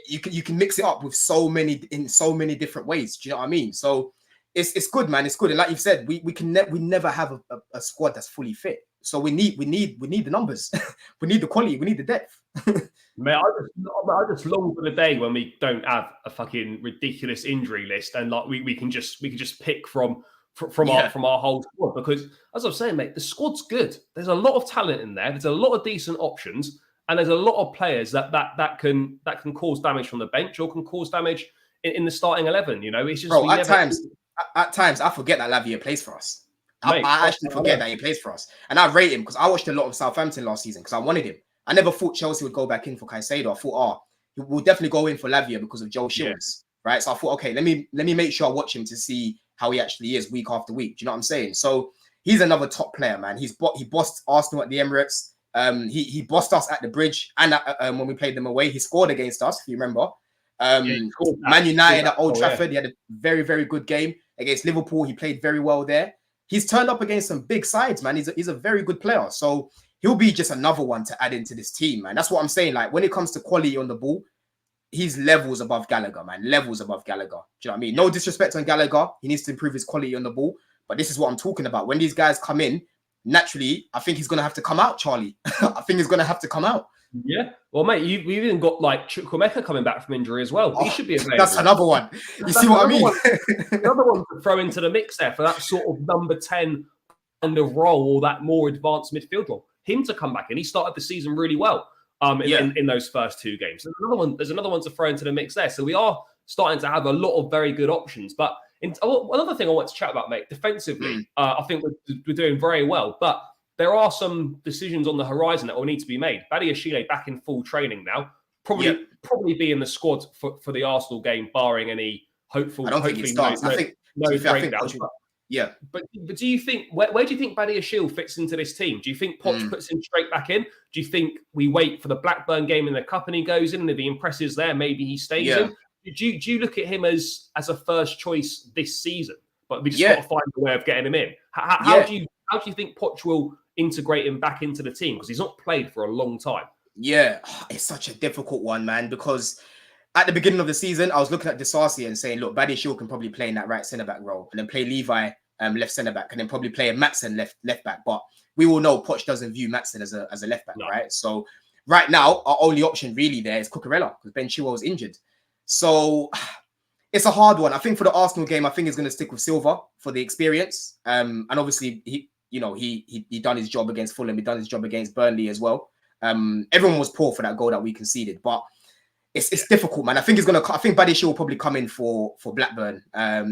you can mix it up with so many different ways. Do you know what I mean? So it's good, man. It's good. And like you've said, we never have a squad that's fully fit. So we need the numbers. We need the quality. We need the depth. Man, I just long for the day when we don't have a fucking ridiculous injury list, and like we can just pick from our whole squad. Because as I was saying, mate, the squad's good. There's a lot of talent in there. There's a lot of decent options, and there's a lot of players that can cause damage from the bench or can cause damage in the starting 11. It's just at times I forget that Lavia plays for us. Mate, I actually forget that he plays for us, and I rate him because I watched a lot of Southampton last season because I wanted him. I never thought Chelsea would go back in for Caicedo. I thought, we'll definitely go in for Lavia because of Joe Shields, right? So I thought, okay, let me make sure I watch him to see how he actually is week after week. Do you know what I'm saying? So he's another top player, man. He bossed Arsenal at the Emirates. He bossed us at the Bridge, and when we played them away, he scored against us, if you remember. Man United at Old Trafford, he had a very, very good game against Liverpool. He played very well there. He's turned up against some big sides, man. He's a very good player. So he'll be just another one to add into this team, man. That's what I'm saying. Like, when it comes to quality on the ball, he's levels above Gallagher, man. Levels above Gallagher. Do you know what I mean? No disrespect on Gallagher. He needs to improve his quality on the ball. But this is what I'm talking about. When these guys come in, naturally, I think he's going to have to come out, Charlie. I think he's going to have to have to come out. Yeah. Well, mate, we've even got like Chukwuemeka coming back from injury as well. He should be available. That's another one. You see what I mean? Another one to throw into the mix there for that sort of number 10 kind of role, or that more advanced midfield role. Him to come back in. He started the season really well in those first two games. There's another one to throw into the mix there. So we are starting to have a lot of very good options. But another thing I want to chat about, mate, defensively, I think we're doing very well. But there are some decisions on the horizon that will need to be made. Badiashile back in full training now. Probably be in the squad for the Arsenal game, barring any hopeful. I don't think he starts. I think But do you think where do you think Badiashile fits into this team? Do you think Poch puts him straight back in? Do you think we wait for the Blackburn game in the cup and he goes in, and if he impresses there, maybe he stays in? Do you look at him as a first choice this season? But we just got to find a way of getting him in. How do you think Poch will integrate him back into the team, because he's not played for a long time? Yeah, it's such a difficult one, man, because at the beginning of the season, I was looking at Disasi and saying, look, Badiashile can probably play in that right centre-back role, and then play Levi left centre-back, and then probably play a Maatsen left back. But we all know Poch doesn't view Maatsen as a left back, right? So right now, our only option really there is Cucurella, because Ben Chilwell's injured. So it's a hard one. I think for the Arsenal game, I think he's going to stick with Silva for the experience. And obviously, he done his job against Fulham. He done his job against Burnley as well. Everyone was poor for that goal that we conceded, but it's difficult, man. I think Badiashile will probably come in for Blackburn.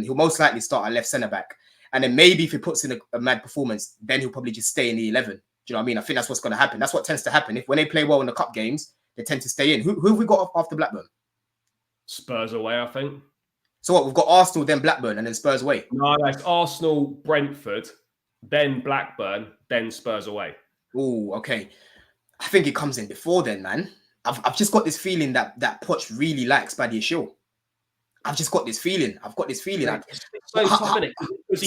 He'll most likely start at left centre back, and then maybe if he puts in a mad performance, then he'll probably just stay in the 11. Do you know what I mean? I think that's what's going to happen. That's what tends to happen. When they play well in the cup games, they tend to stay in. Who have we got after Blackburn? Spurs away, I think. So what? We've got Arsenal, then Blackburn, and then Spurs away. No, it's Arsenal, Brentford, then Blackburn, then Spurs away. Oh, okay. I think it comes in before then, man. I've just got this feeling that Poch really likes Badiashile. I've just got this feeling. It's so tough, isn't it? Because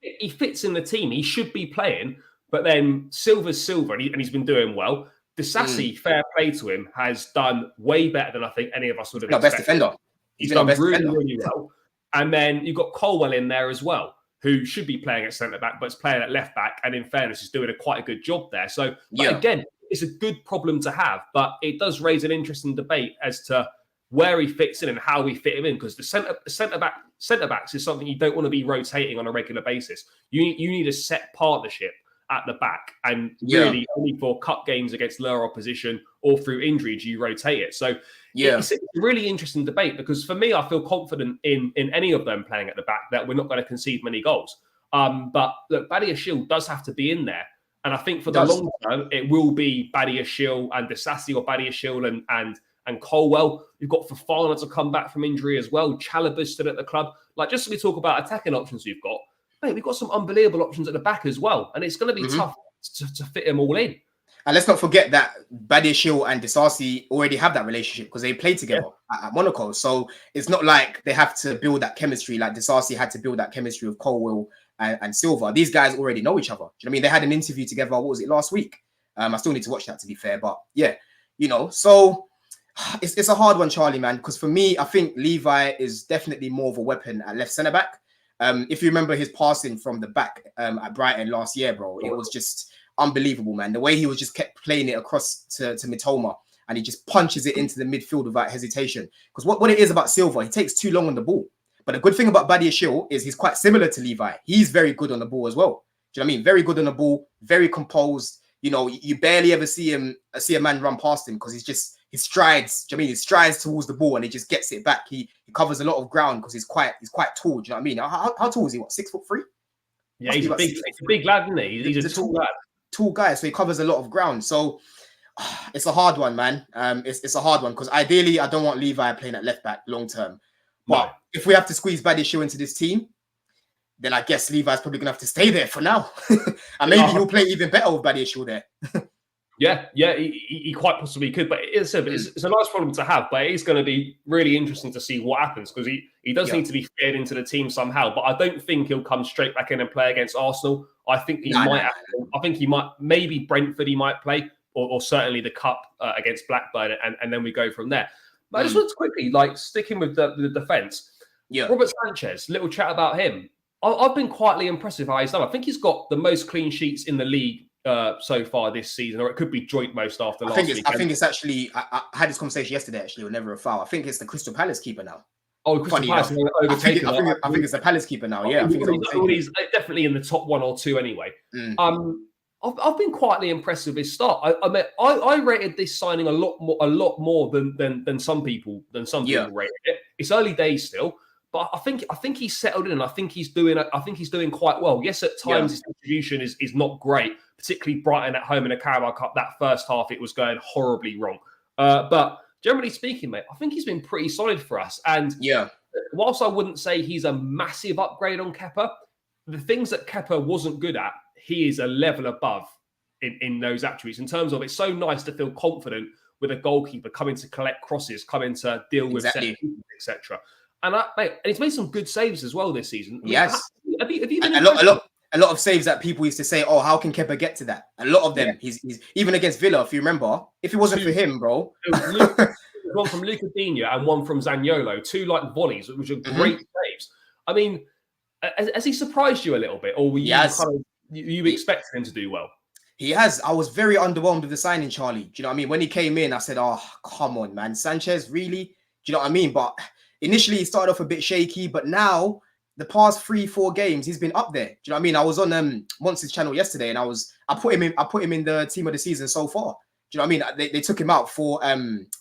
he fits in the team. He should be playing, but then Silva's Silva, and he's been doing well. Disasi, fair play to him, has done way better than I think any of us would have Our expected. best defender. He's done really well. And then you've got Colwell in there as well, who should be playing at centre-back, but is playing at left-back, and in fairness, is doing quite a good job there. So, again, it's a good problem to have, but it does raise an interesting debate as to where he fits in and how we fit him in, because the centre-backs is something you don't want to be rotating on a regular basis. You need a set partnership at the back, and really only for cup games against lower opposition or through injury do you rotate it. So it's a really interesting debate, because for me, I feel confident in any of them playing at the back that we're not going to concede many goals. But look, Badiashile does have to be in there. And I think for the long term, it will be Badiashile and Disasi, or Badiashile and Colwell. You've got Fofana to come back from injury as well. Chalobah's still at the club. Like, just as we talk about attacking options we've got, mate, we've got some unbelievable options at the back as well. And it's going to be tough to fit them all in. And let's not forget that Badiashile and Disasi already have that relationship because they played together at Monaco. So it's not like they have to build that chemistry like Disasi had to build that chemistry with Colwell and Silva. These guys already know each other. Do you know what I mean? They had an interview together, what was it, last week? I still need to watch that, to be fair. But yeah, so it's a hard one, Charlie, man, because for me, I think Levi is definitely more of a weapon at left centre-back. If you remember his passing from the back at Brighton last year, bro, it was just unbelievable, man. The way he was just kept playing it across to Mitoma, and he just punches it into the midfield without hesitation. Because what it is about Silva, he takes too long on the ball. But the good thing about Badiashile is he's quite similar to Levi. He's very good on the ball as well. Do you know what I mean? Very good on the ball, very composed. You barely ever see a man run past him because he strides. Do you know what I mean? He strides towards the ball and he just gets it back. He covers a lot of ground because he's quite tall. Do you know what I mean? How tall is he? What, 6'3"? Yeah, he's a big lad, isn't he? He's a tall lad. Tall guy, so he covers a lot of ground. So it's a hard one, man. It's a hard one because ideally I don't want Levi playing at left back long term. But if we have to squeeze Badiashile into this team, then I guess Levi's probably gonna have to stay there for now. And maybe he'll play even better with Badiashile there. Yeah, he quite possibly could. But it's a nice problem to have. But it's going to be really interesting to see what happens, because he does need to be fed into the team somehow. But I don't think he'll come straight back in and play against Arsenal. I think he might. I think he might. Maybe Brentford he might play, or certainly the Cup against Blackburn, and then we go from there. But I just want to quickly, sticking with the defence. Yeah, Robert Sanchez. Little chat about him. I've been quietly impressed with how he's done. I think he's got the most clean sheets in the league so far this season, or it could be joint most after last week. I think it's actually, I had this conversation yesterday, actually, with Never a Foul. I think it's the Crystal Palace keeper now. Oh, Crystal Palace overtaken. I think it's the Palace keeper now, yeah. I think he's definitely in the top one or two anyway. I've been quietly impressed with his start. I rated this signing a lot more than some people rated it. It's early days still. But I think he's settled in, and I think he's doing quite well. Yes, at times his distribution is not great, particularly Brighton at home in a Carabao Cup. That first half, it was going horribly wrong. But generally speaking, mate, I think he's been pretty solid for us. And whilst I wouldn't say he's a massive upgrade on Kepa, the things that Kepa wasn't good at, he is a level above in those attributes. In terms of, it's so nice to feel confident with a goalkeeper coming to collect crosses, coming to deal with set pieces, etc. And he's made some good saves as well this season. Yes. Have you been a lot of saves that people used to say, oh, how can Kepa get to that? A lot of them. He's even against Villa, if you remember. If it wasn't for him, bro. One from Luca Digne and one from Zaniolo. Two volleys, which are great saves. I mean, has he surprised you a little bit, or were you expected him to do well? He has. I was very underwhelmed with the signing, Charlie. Do you know what I mean? When he came in, I said, oh, come on, man. Sanchez, really? Do you know what I mean? But initially, he started off a bit shaky, but now the past 3-4 games, he's been up there. Do you know what I mean? I was on Monster's channel yesterday, and I put him in the team of the season so far. Do you know what I mean? They took him out for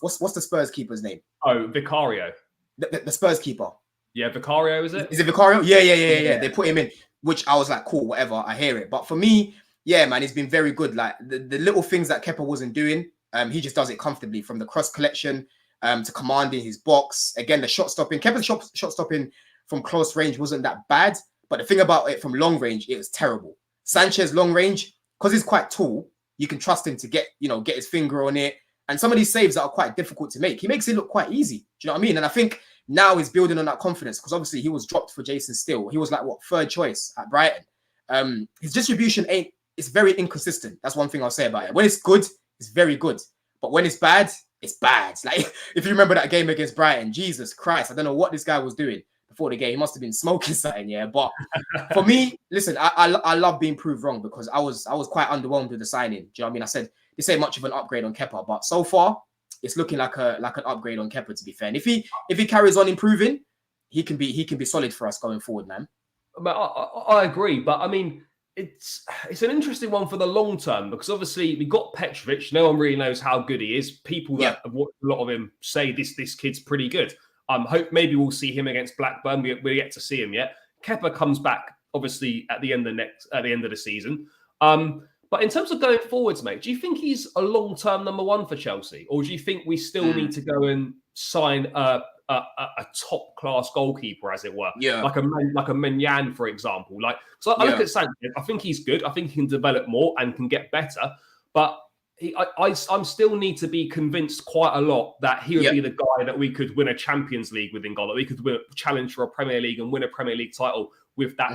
what's the Spurs keeper's name? Oh, Vicario. The Spurs keeper. Yeah, Vicario, is it? Is it Vicario? Yeah. They put him in, which I was like, cool, whatever. I hear it, but for me, yeah, man, he's been very good. Like the little things that Kepa wasn't doing, he just does it comfortably, from the cross collection to commanding his box. Again, the shot stopping. Kepa's shot stopping from close range wasn't that bad, but the thing about it from long range, it was terrible. Sanchez long range, because he's quite tall, you can trust him to get his finger on it. And some of these saves that are quite difficult to make, he makes it look quite easy. Do you know what I mean? And I think now he's building on that confidence, because obviously he was dropped for Jason Steele. He was like, third choice at Brighton. His distribution it's very inconsistent. That's one thing I'll say about it. When it's good, It's very good. But when it's bad, it's bad. Like, if you remember that game against Brighton, Jesus Christ, I don't know what this guy was doing before the game. He must have been smoking something, yeah. But for me, listen, I love being proved wrong, because I was quite underwhelmed with the signing. Do you know what I mean? I said this ain't much of an upgrade on Kepa, but so far it's looking like an upgrade on Kepa, to be fair. And if he carries on improving, he can be solid for us going forward, man. But I agree, but I mean, it's an interesting one for the long term, because obviously we got Petrovic. No one really knows how good he is. People that have watched a lot of him say this kid's pretty good. Hope maybe we'll see him against Blackburn. We're yet to see him yet. Kepa comes back obviously at the end of the season. But in terms of going forwards, mate, do you think he's a long-term number one for Chelsea, or do you think we still need to go and sign a top-class goalkeeper, as it were? Like a Manyan, for example. I look at Sanchez. I think he's good. I think he can develop more and can get better. But I'm still need to be convinced quite a lot that he would be the guy that we could win a Champions League with in goal, that we could challenge for a Premier League and win a Premier League title with that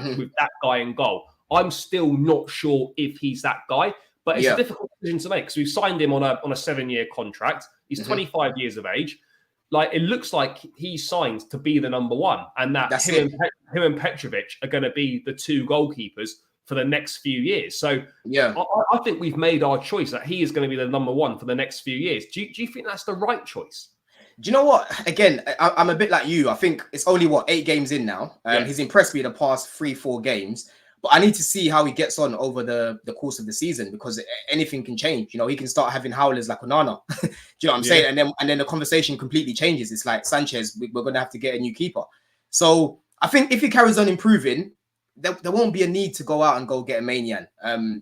guy in goal. I'm still not sure if he's that guy, but it's a difficult decision to make, because we've signed him on a 7-year contract. He's 25 years of age. Like, it looks like he's signed to be the number one, and that him and Petrovic are going to be the two goalkeepers for the next few years. So I think we've made our choice that he is going to be the number one for the next few years. Do you think that's the right choice? Do you know what? Again, I'm a bit like you. I think it's only 8 games in now. He's impressed me the past 3-4 games. But I need to see how he gets on over the course of the season, because anything can change. You know, he can start having howlers like Onana. Do you know what I'm saying? And then the conversation completely changes. It's like, Sanchez, we're going to have to get a new keeper. So I think if he carries on improving, there won't be a need to go out and go get a Manian.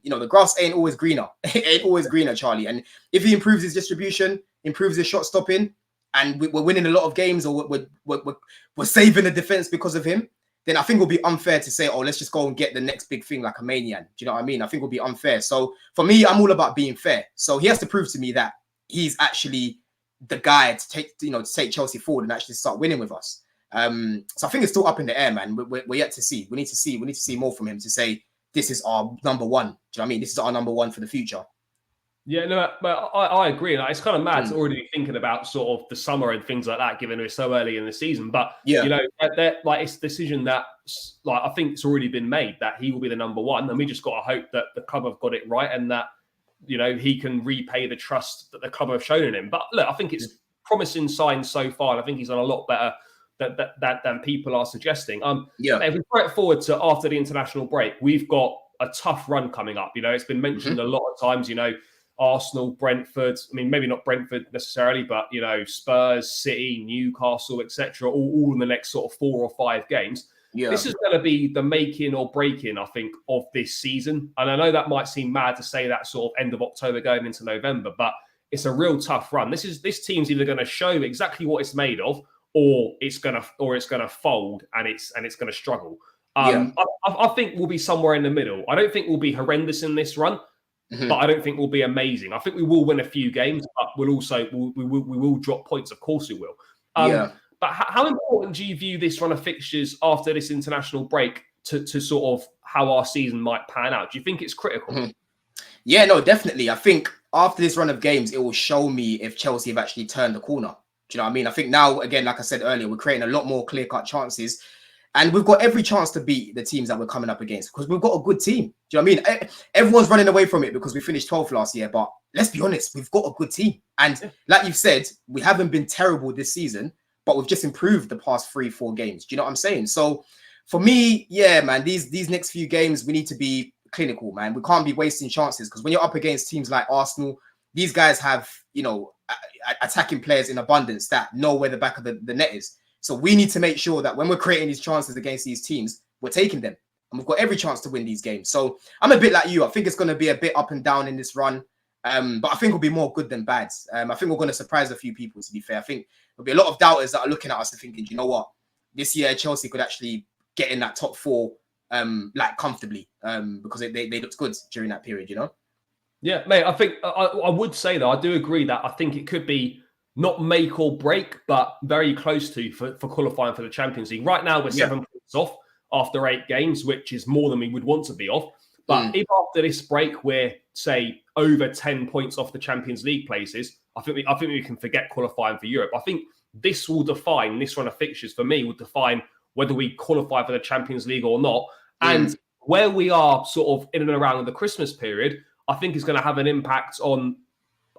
You know, the grass ain't always greener. It ain't always greener, Charlie. And if he improves his distribution, improves his shot stopping, and we're winning a lot of games, or we're saving the defense because of him, then I think it would be unfair to say, oh, let's just go and get the next big thing like a Manian. Do you know what I mean? I think it would be unfair. So for me, I'm all about being fair. So he has to prove to me that he's actually the guy to take Chelsea forward and actually start winning with us. So I think it's still up in the air, man. We're yet to see. We need to see more from him to say this is our number one. Do you know what I mean? This is our number one for the future. Yeah, no, but I agree. Like, it's kind of mad to already be thinking about sort of the summer and things like that, given we're so early in the season. But you know, it's a decision that, like, I think it's already been made that he will be the number one, and we just got to hope that the club have got it right, and that, you know, he can repay the trust that the club have shown in him. But look, I think it's promising signs so far, and I think he's done a lot better than people are suggesting. If we put it forward to after the international break, we've got a tough run coming up. You know, it's been mentioned a lot of times. You know, Arsenal, Brentford. I mean, maybe not Brentford necessarily, but, you know, Spurs, City, Newcastle, etc. All in the next sort of 4 or 5 games. This is going to be the making or breaking, I think, of this season. And I know that might seem mad to say that sort of end of October going into November, but it's a real tough run. This team's either going to show exactly what it's made of, or it's going to fold and it's going to struggle. I think we'll be somewhere in the middle. I don't think we'll be horrendous in this run. But I don't think we'll be amazing. I think we will win a few games, but we will drop points. Of course we will. But how important do you view this run of fixtures after this international break to sort of how our season might pan out? Do you think it's critical? Yeah, no, definitely. I think after this run of games, it will show me if Chelsea have actually turned the corner. Do you know what I mean? I think now, again, like I said earlier, we're creating a lot more clear-cut chances. And we've got every chance to beat the teams that we're coming up against, because we've got a good team. Do you know what I mean? Everyone's running away from it because we finished 12th last year. But let's be honest, we've got a good team. And like you've said, we haven't been terrible this season, but we've just improved the past 3-4 games. Do you know what I'm saying? So for me, yeah, man, these next few games, we need to be clinical, man. We can't be wasting chances, because when you're up against teams like Arsenal, these guys have, you know, attacking players in abundance that know where the back of the net is. So we need to make sure that when we're creating these chances against these teams, we're taking them. And we've got every chance to win these games. So I'm a bit like you. I think it's going to be a bit up and down in this run. But I think it'll be more good than bad. I think we're going to surprise a few people, to be fair. I think there'll be a lot of doubters that are looking at us and thinking, you know what? This year, Chelsea could actually get in that top 4 like comfortably, because they looked good during that period, you know? Yeah, mate, I think I would say, though, I do agree that I think it could be not make or break, but very close to for qualifying for the Champions League. Right now, we're 7 points off after 8 games, which is more than we would want to be off. But if after this break we're, say, over 10 points off the Champions League places, I think we can forget qualifying for Europe. I think this will define, this run of fixtures for me will define whether we qualify for the Champions League or not. And where we are sort of in and around the Christmas period, I think is going to have an impact on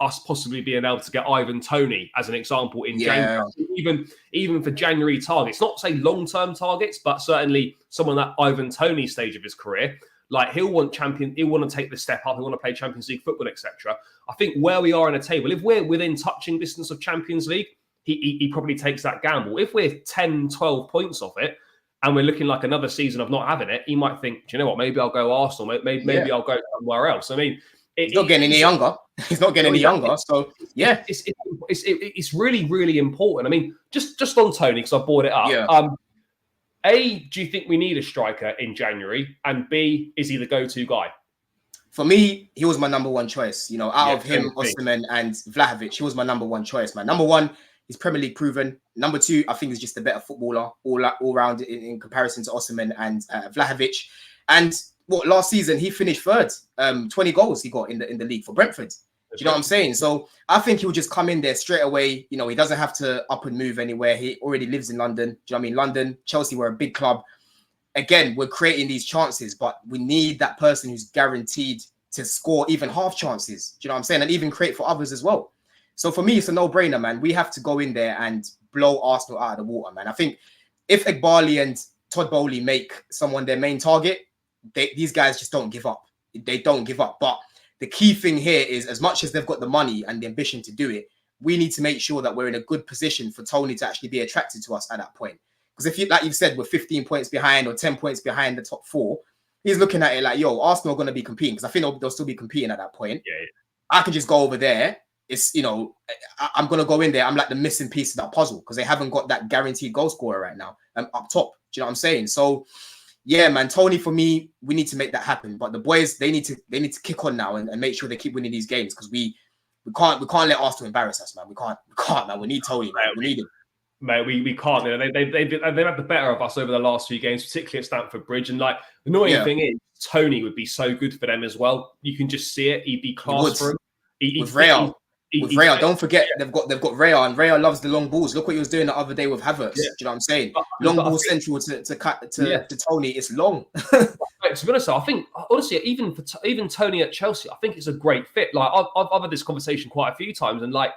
us possibly being able to get Ivan Toney as an example in January. Even for January targets, not say long-term targets, but certainly someone that Ivan Toney stage of his career, like he'll want to take the step up, he'll want to play Champions League football, etc. I think where we are in a table, if we're within touching distance of Champions League, he probably takes that gamble. If we're 10, 12 points off it, and we're looking like another season of not having it, he might think, do you know what, maybe I'll go Arsenal, maybe I'll go somewhere else. I mean, he's not getting any younger. He's not getting any younger. So yeah, it's really, really important. I mean, just on Toney, because I brought it up. A, do you think we need a striker in January? And B, is he the go-to guy? For me, he was my number one choice. You know, out of him, Osimhen and Vlahovic, he was my number one choice, man. Number one, he's Premier League proven. Number two, I think he's just a better footballer all round in comparison to Osimhen and Vlahovic. And last season he finished third. 20 goals he got in the league for Brentford. Do you know what I'm saying? So I think he will just come in there straight away. You know, he doesn't have to up and move anywhere. He already lives in London. Do you know what I mean? London, Chelsea, we're a big club. Again, we're creating these chances, but we need that person who's guaranteed to score even half chances. Do you know what I'm saying? And even create for others as well. So for me, it's a no-brainer, man. We have to go in there and blow Arsenal out of the water, man. I think if Egbali and Todd Bowley make someone their main target, these guys just don't give up. They don't give up. But the key thing here is, as much as they've got the money and the ambition to do it, we need to make sure that we're in a good position for Toney to actually be attracted to us at that point. Because if you, like you've said, we're 15 points behind or 10 points behind the top four, he's looking at it like, yo, Arsenal are going to be competing. Because I think they'll still be competing at that point. Yeah. I can just go over there. It's, you know, I'm going to go in there. I'm like the missing piece of that puzzle because they haven't got that guaranteed goal scorer right now up top. Do you know what I'm saying? So, yeah, man, Toney, for me, we need to make that happen. But the boys, they need to kick on now and make sure they keep winning these games because we can't let Arsenal embarrass us, man. We can't, man. We need Toney, man. We need him. Mate, we can't. They've had the better of us over the last few games, particularly at Stamford Bridge. And like the annoying thing is, Toney would be so good for them as well. You can just see it. He'd be class for him. With Real. With Raya, don't forget they've got Raya, and Raya loves the long balls. Look what he was doing the other day with Havertz. Do you know what I'm saying? Long ball central to Toney. It's long. Right, to be honest, I think honestly, even Toney at Chelsea, I think it's a great fit. Like I've had this conversation quite a few times, and like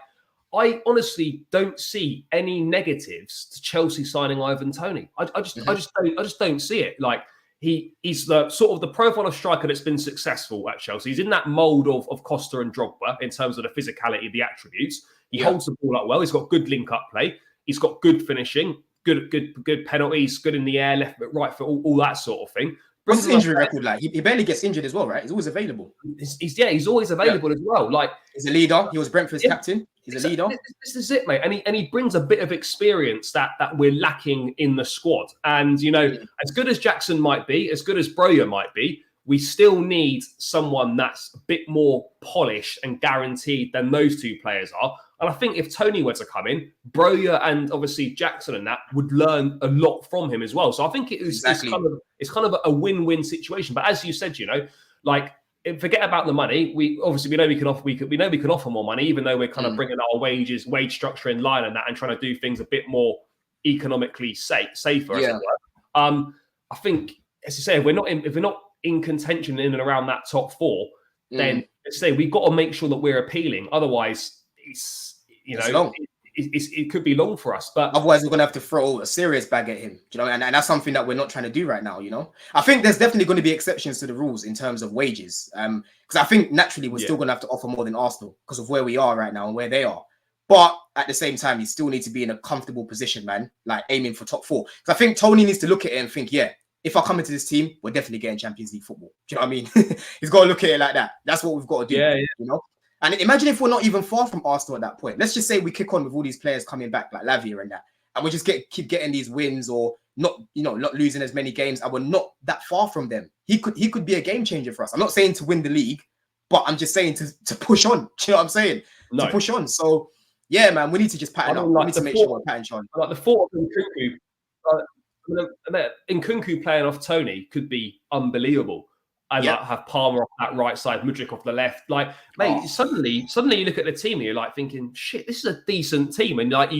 I honestly don't see any negatives to Chelsea signing Ivan Toney. I just don't see it. Like. He's the sort of the profile of striker that's been successful at Chelsea. He's in that mould of Costa and Drogba in terms of the physicality, the attributes. He holds the ball up well. He's got good link-up play. He's got good finishing, good penalties, good in the air, left foot, right foot, all that sort of thing. What's his injury record like? He barely gets injured as well, right? He's always available. He's always available as well. Like he's a leader. He was Brentford's captain. He's a leader. This is it, mate. And he brings a bit of experience that we're lacking in the squad. And you know, as good as Jackson might be, as good as Broja might be, we still need someone that's a bit more polished and guaranteed than those two players are. And I think if Toney were to come in, Broja and obviously Jackson and that would learn a lot from him as well. So I think it's kind of a win-win situation. But as you said, you know, like forget about the money. We know we can offer more money, even though we're kind of bringing our wage structure in line and that, and trying to do things a bit more economically safer. As it were. I think, as you say, if we're not in contention in and around that top four, then let's say we've got to make sure that we're appealing. Otherwise, it could be long for us. But otherwise, we're going to have to throw a serious bag at him. You know, and that's something that we're not trying to do right now. You know, I think there's definitely going to be exceptions to the rules in terms of wages. Because I think naturally we're still going to have to offer more than Arsenal because of where we are right now and where they are. But at the same time, you still need to be in a comfortable position, man. Like aiming for top four. Because I think Toney needs to look at it and think, if I come into this team, we're definitely getting Champions League football. Do you know what I mean? He's got to look at it like that. That's what we've got to do. You know. And imagine if we're not even far from Arsenal at that point. Let's just say we kick on with all these players coming back, like Lavia and that, and we just keep getting these wins or not losing as many games, and we're not that far from them. He could be a game changer for us. I'm not saying to win the league, but I'm just saying to push on. Do you know what I'm saying? To push on. So yeah, man, we need to just pattern up. We need to make sure we're pattern on. Like the thought of Nkunku playing off Toney could be unbelievable. and like have Palmer off that right side, Mudryk off the left. Like, mate, suddenly you look at the team and you're like thinking, shit, this is a decent team, and like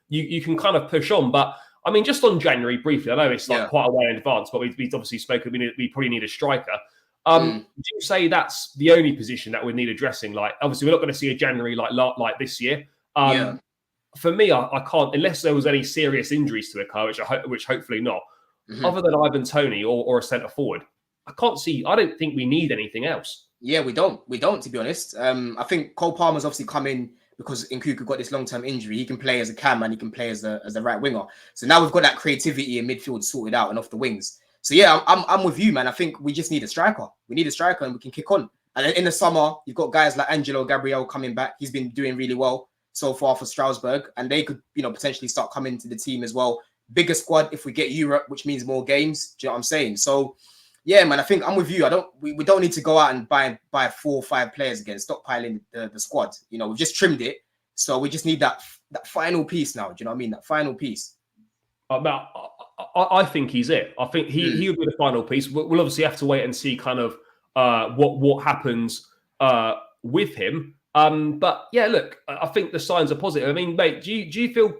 you can kind of push on. But I mean, just on January briefly, I know it's like quite a way in advance, but we've obviously spoken. We probably need a striker. Do you say that's the only position that would need addressing? Like, obviously, we're not going to see a January like this year. For me, I can't, unless there was any serious injuries to occur, which hopefully not. Other than Ivan Toney or a centre forward, I don't think we need anything else. Yeah, we don't, to be honest. I think Cole Palmer's obviously come in because Nkunku got this long-term injury. He can play as a cam and he can play as a right winger. So now we've got that creativity in midfield sorted out and off the wings. So yeah, I'm with you, man. I think we just need a striker. We need a striker and we can kick on. And then in the summer, you've got guys like Angelo Gabriel coming back. He's been doing really well so far for Strasbourg, and they could, potentially start coming to the team as well. Bigger squad if we get Europe, which means more games. Do you know what I'm saying? So yeah, man, I think I'm with you. We don't need to go out and buy 4 or 5 players again, stockpiling the squad. We've just trimmed it. So we just need that final piece now. Do you know what I mean? That final piece. I think he's it. I think he will be the final piece. We'll obviously have to wait and see kind of what happens with him. But yeah, look, I think the signs are positive. I mean, mate, do you feel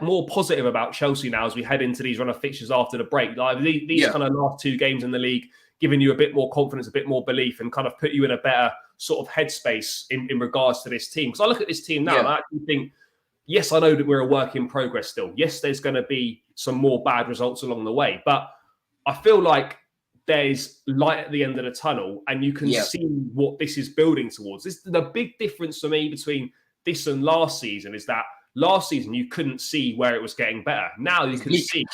more positive about Chelsea now as we head into these run of fixtures after the break? Like these kind of last 2 games in the league, giving you a bit more confidence, a bit more belief, and kind of put you in a better sort of headspace in regards to this team. Because I look at this team now and I actually think, yes, I know that we're a work in progress still. Yes, there's going to be some more bad results along the way, but I feel like there's light at the end of the tunnel and you can see what this is building towards. The big difference for me between this and last season is that last season you couldn't see where it was getting better. Now you can see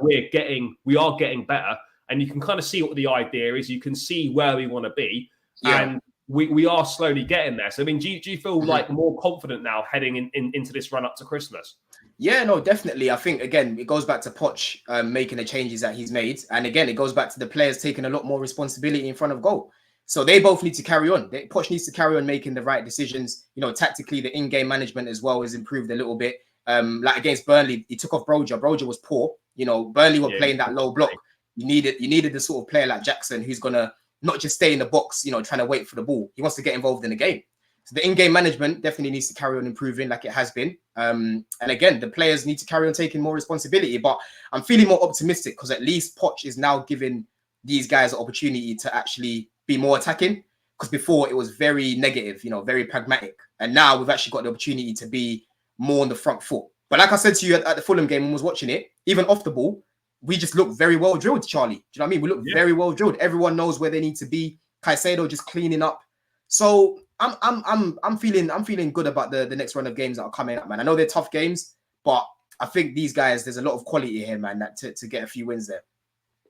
we are getting better, and you can kind of see what the idea is. You can see where we want to be, and we are slowly getting there. So, I mean, do you feel like more confident now heading into this run up to Christmas? Yeah, no, definitely. I think, again, it goes back to Poch making the changes that he's made. And again, it goes back to the players taking a lot more responsibility in front of goal. So they both need to carry on. Poch needs to carry on making the right decisions. Tactically, the in-game management as well has improved a little bit. Like against Burnley, he took off Broja. Broja was poor. Burnley were playing that low block. You needed the sort of player like Jackson who's going to not just stay in the box, trying to wait for the ball. He wants to get involved in the game. So the in-game management definitely needs to carry on improving like it has been. And again, the players need to carry on taking more responsibility. But I'm feeling more optimistic because at least Poch is now giving these guys an opportunity to actually be more attacking. Because before it was very negative, very pragmatic. And now we've actually got the opportunity to be more on the front foot. But like I said to you at the Fulham game when I was watching it, even off the ball, we just look very well drilled, Charlie. Do you know what I mean? We look very well drilled. Everyone knows where they need to be. Caicedo just cleaning up. So I'm feeling good about the next run of games that are coming up, man. I know they're tough games, but I think these guys, there's a lot of quality here, man, that to get a few wins there.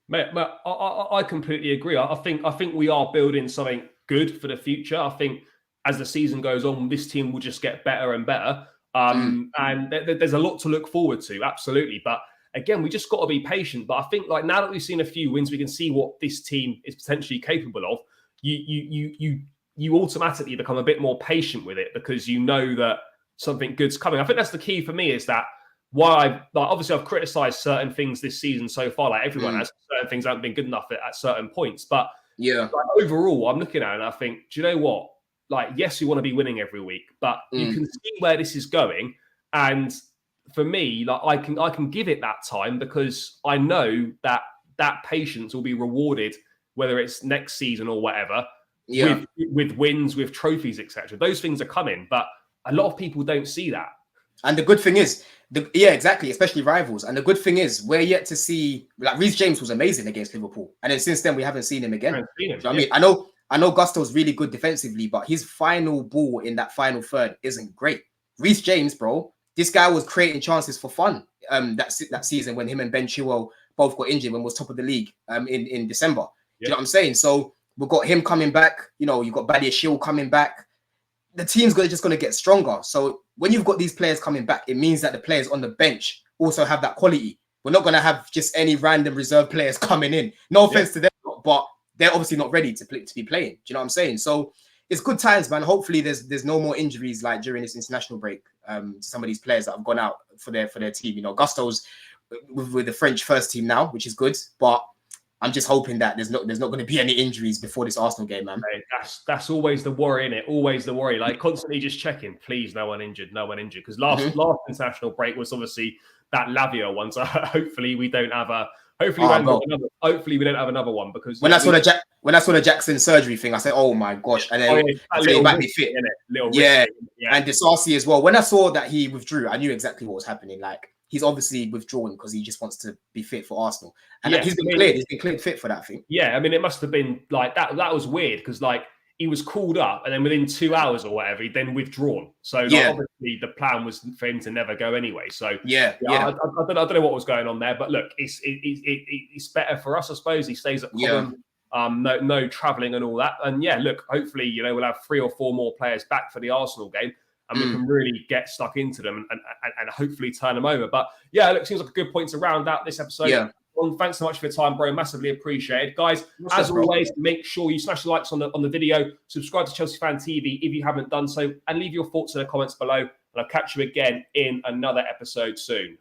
Mate, I completely agree. I think we are building something good for the future. I think as the season goes on, this team will just get better and better. And there's a lot to look forward to, absolutely. But again, we just got to be patient. But I think like now that we've seen a few wins, we can see what this team is potentially capable of. You automatically become a bit more patient with it because you know that something good's coming. I think that's the key for me is that obviously I've criticised certain things this season so far, like everyone has. Certain things haven't been good enough at certain points. But overall, I'm looking at it and I think, do you know what? Like, yes, we want to be winning every week, but you can see where this is going. And for me, like I can give it that time because I know that patience will be rewarded, whether it's next season or whatever. With wins, with trophies, etc. Those things are coming, but a lot of people don't see that. And the good thing is, exactly, especially rivals. And the good thing is, we're yet to see, like Reece James was amazing against Liverpool, and then since then we haven't seen him again. I mean, I know Gusto's really good defensively, but his final ball in that final third isn't great. Reece James, bro, this guy was creating chances for fun. That season when him and Ben Chilwell both got injured when was top of the league in December. Do you know what I'm saying? So we've got him coming back. You've got Badia Shield coming back. The team's just going to get stronger. So when you've got these players coming back, it means that the players on the bench also have that quality. We're not going to have just any random reserve players coming in. No offense to them, but they're obviously not ready to be playing. Do you know what I'm saying? So it's good times, man. Hopefully there's no more injuries like during this international break to some of these players that have gone out for their team. Gusto's with the French first team now, which is good. But I'm just hoping that there's not going to be any injuries before this Arsenal game, man. Mate, that's always the worry, isn't it? Always the worry. Like constantly just checking, please, no one injured. Because last international break was obviously that Lavia one. So hopefully we don't have a. Hopefully we don't have another one, because when I saw the Jackson surgery thing, I said, "Oh my gosh!" And then I said, "He might be fit." Yeah, and Disasi as well. When I saw that he withdrew, I knew exactly what was happening. Like, he's obviously withdrawn because he just wants to be fit for Arsenal, and he's been cleared. He's been cleared fit for that thing. Yeah, I mean, it must have been like that. That was weird because like he was called up, and then within 2 hours or whatever, he then withdrawn. So obviously the plan was for him to never go anyway. So I don't know what was going on there, but look, it's better for us, I suppose. He stays at Cobham. No travelling and all that. And look, hopefully, we'll have 3 or 4 more players back for the Arsenal game, and we can really get stuck into them and hopefully turn them over. But look, seems like a good point to round out this episode. Yeah. Well, thanks so much for your time, bro. Massively appreciated. Guys, as always, make sure you smash the likes on the video, subscribe to Chelsea Fan TV if you haven't done so, and leave your thoughts in the comments below. And I'll catch you again in another episode soon.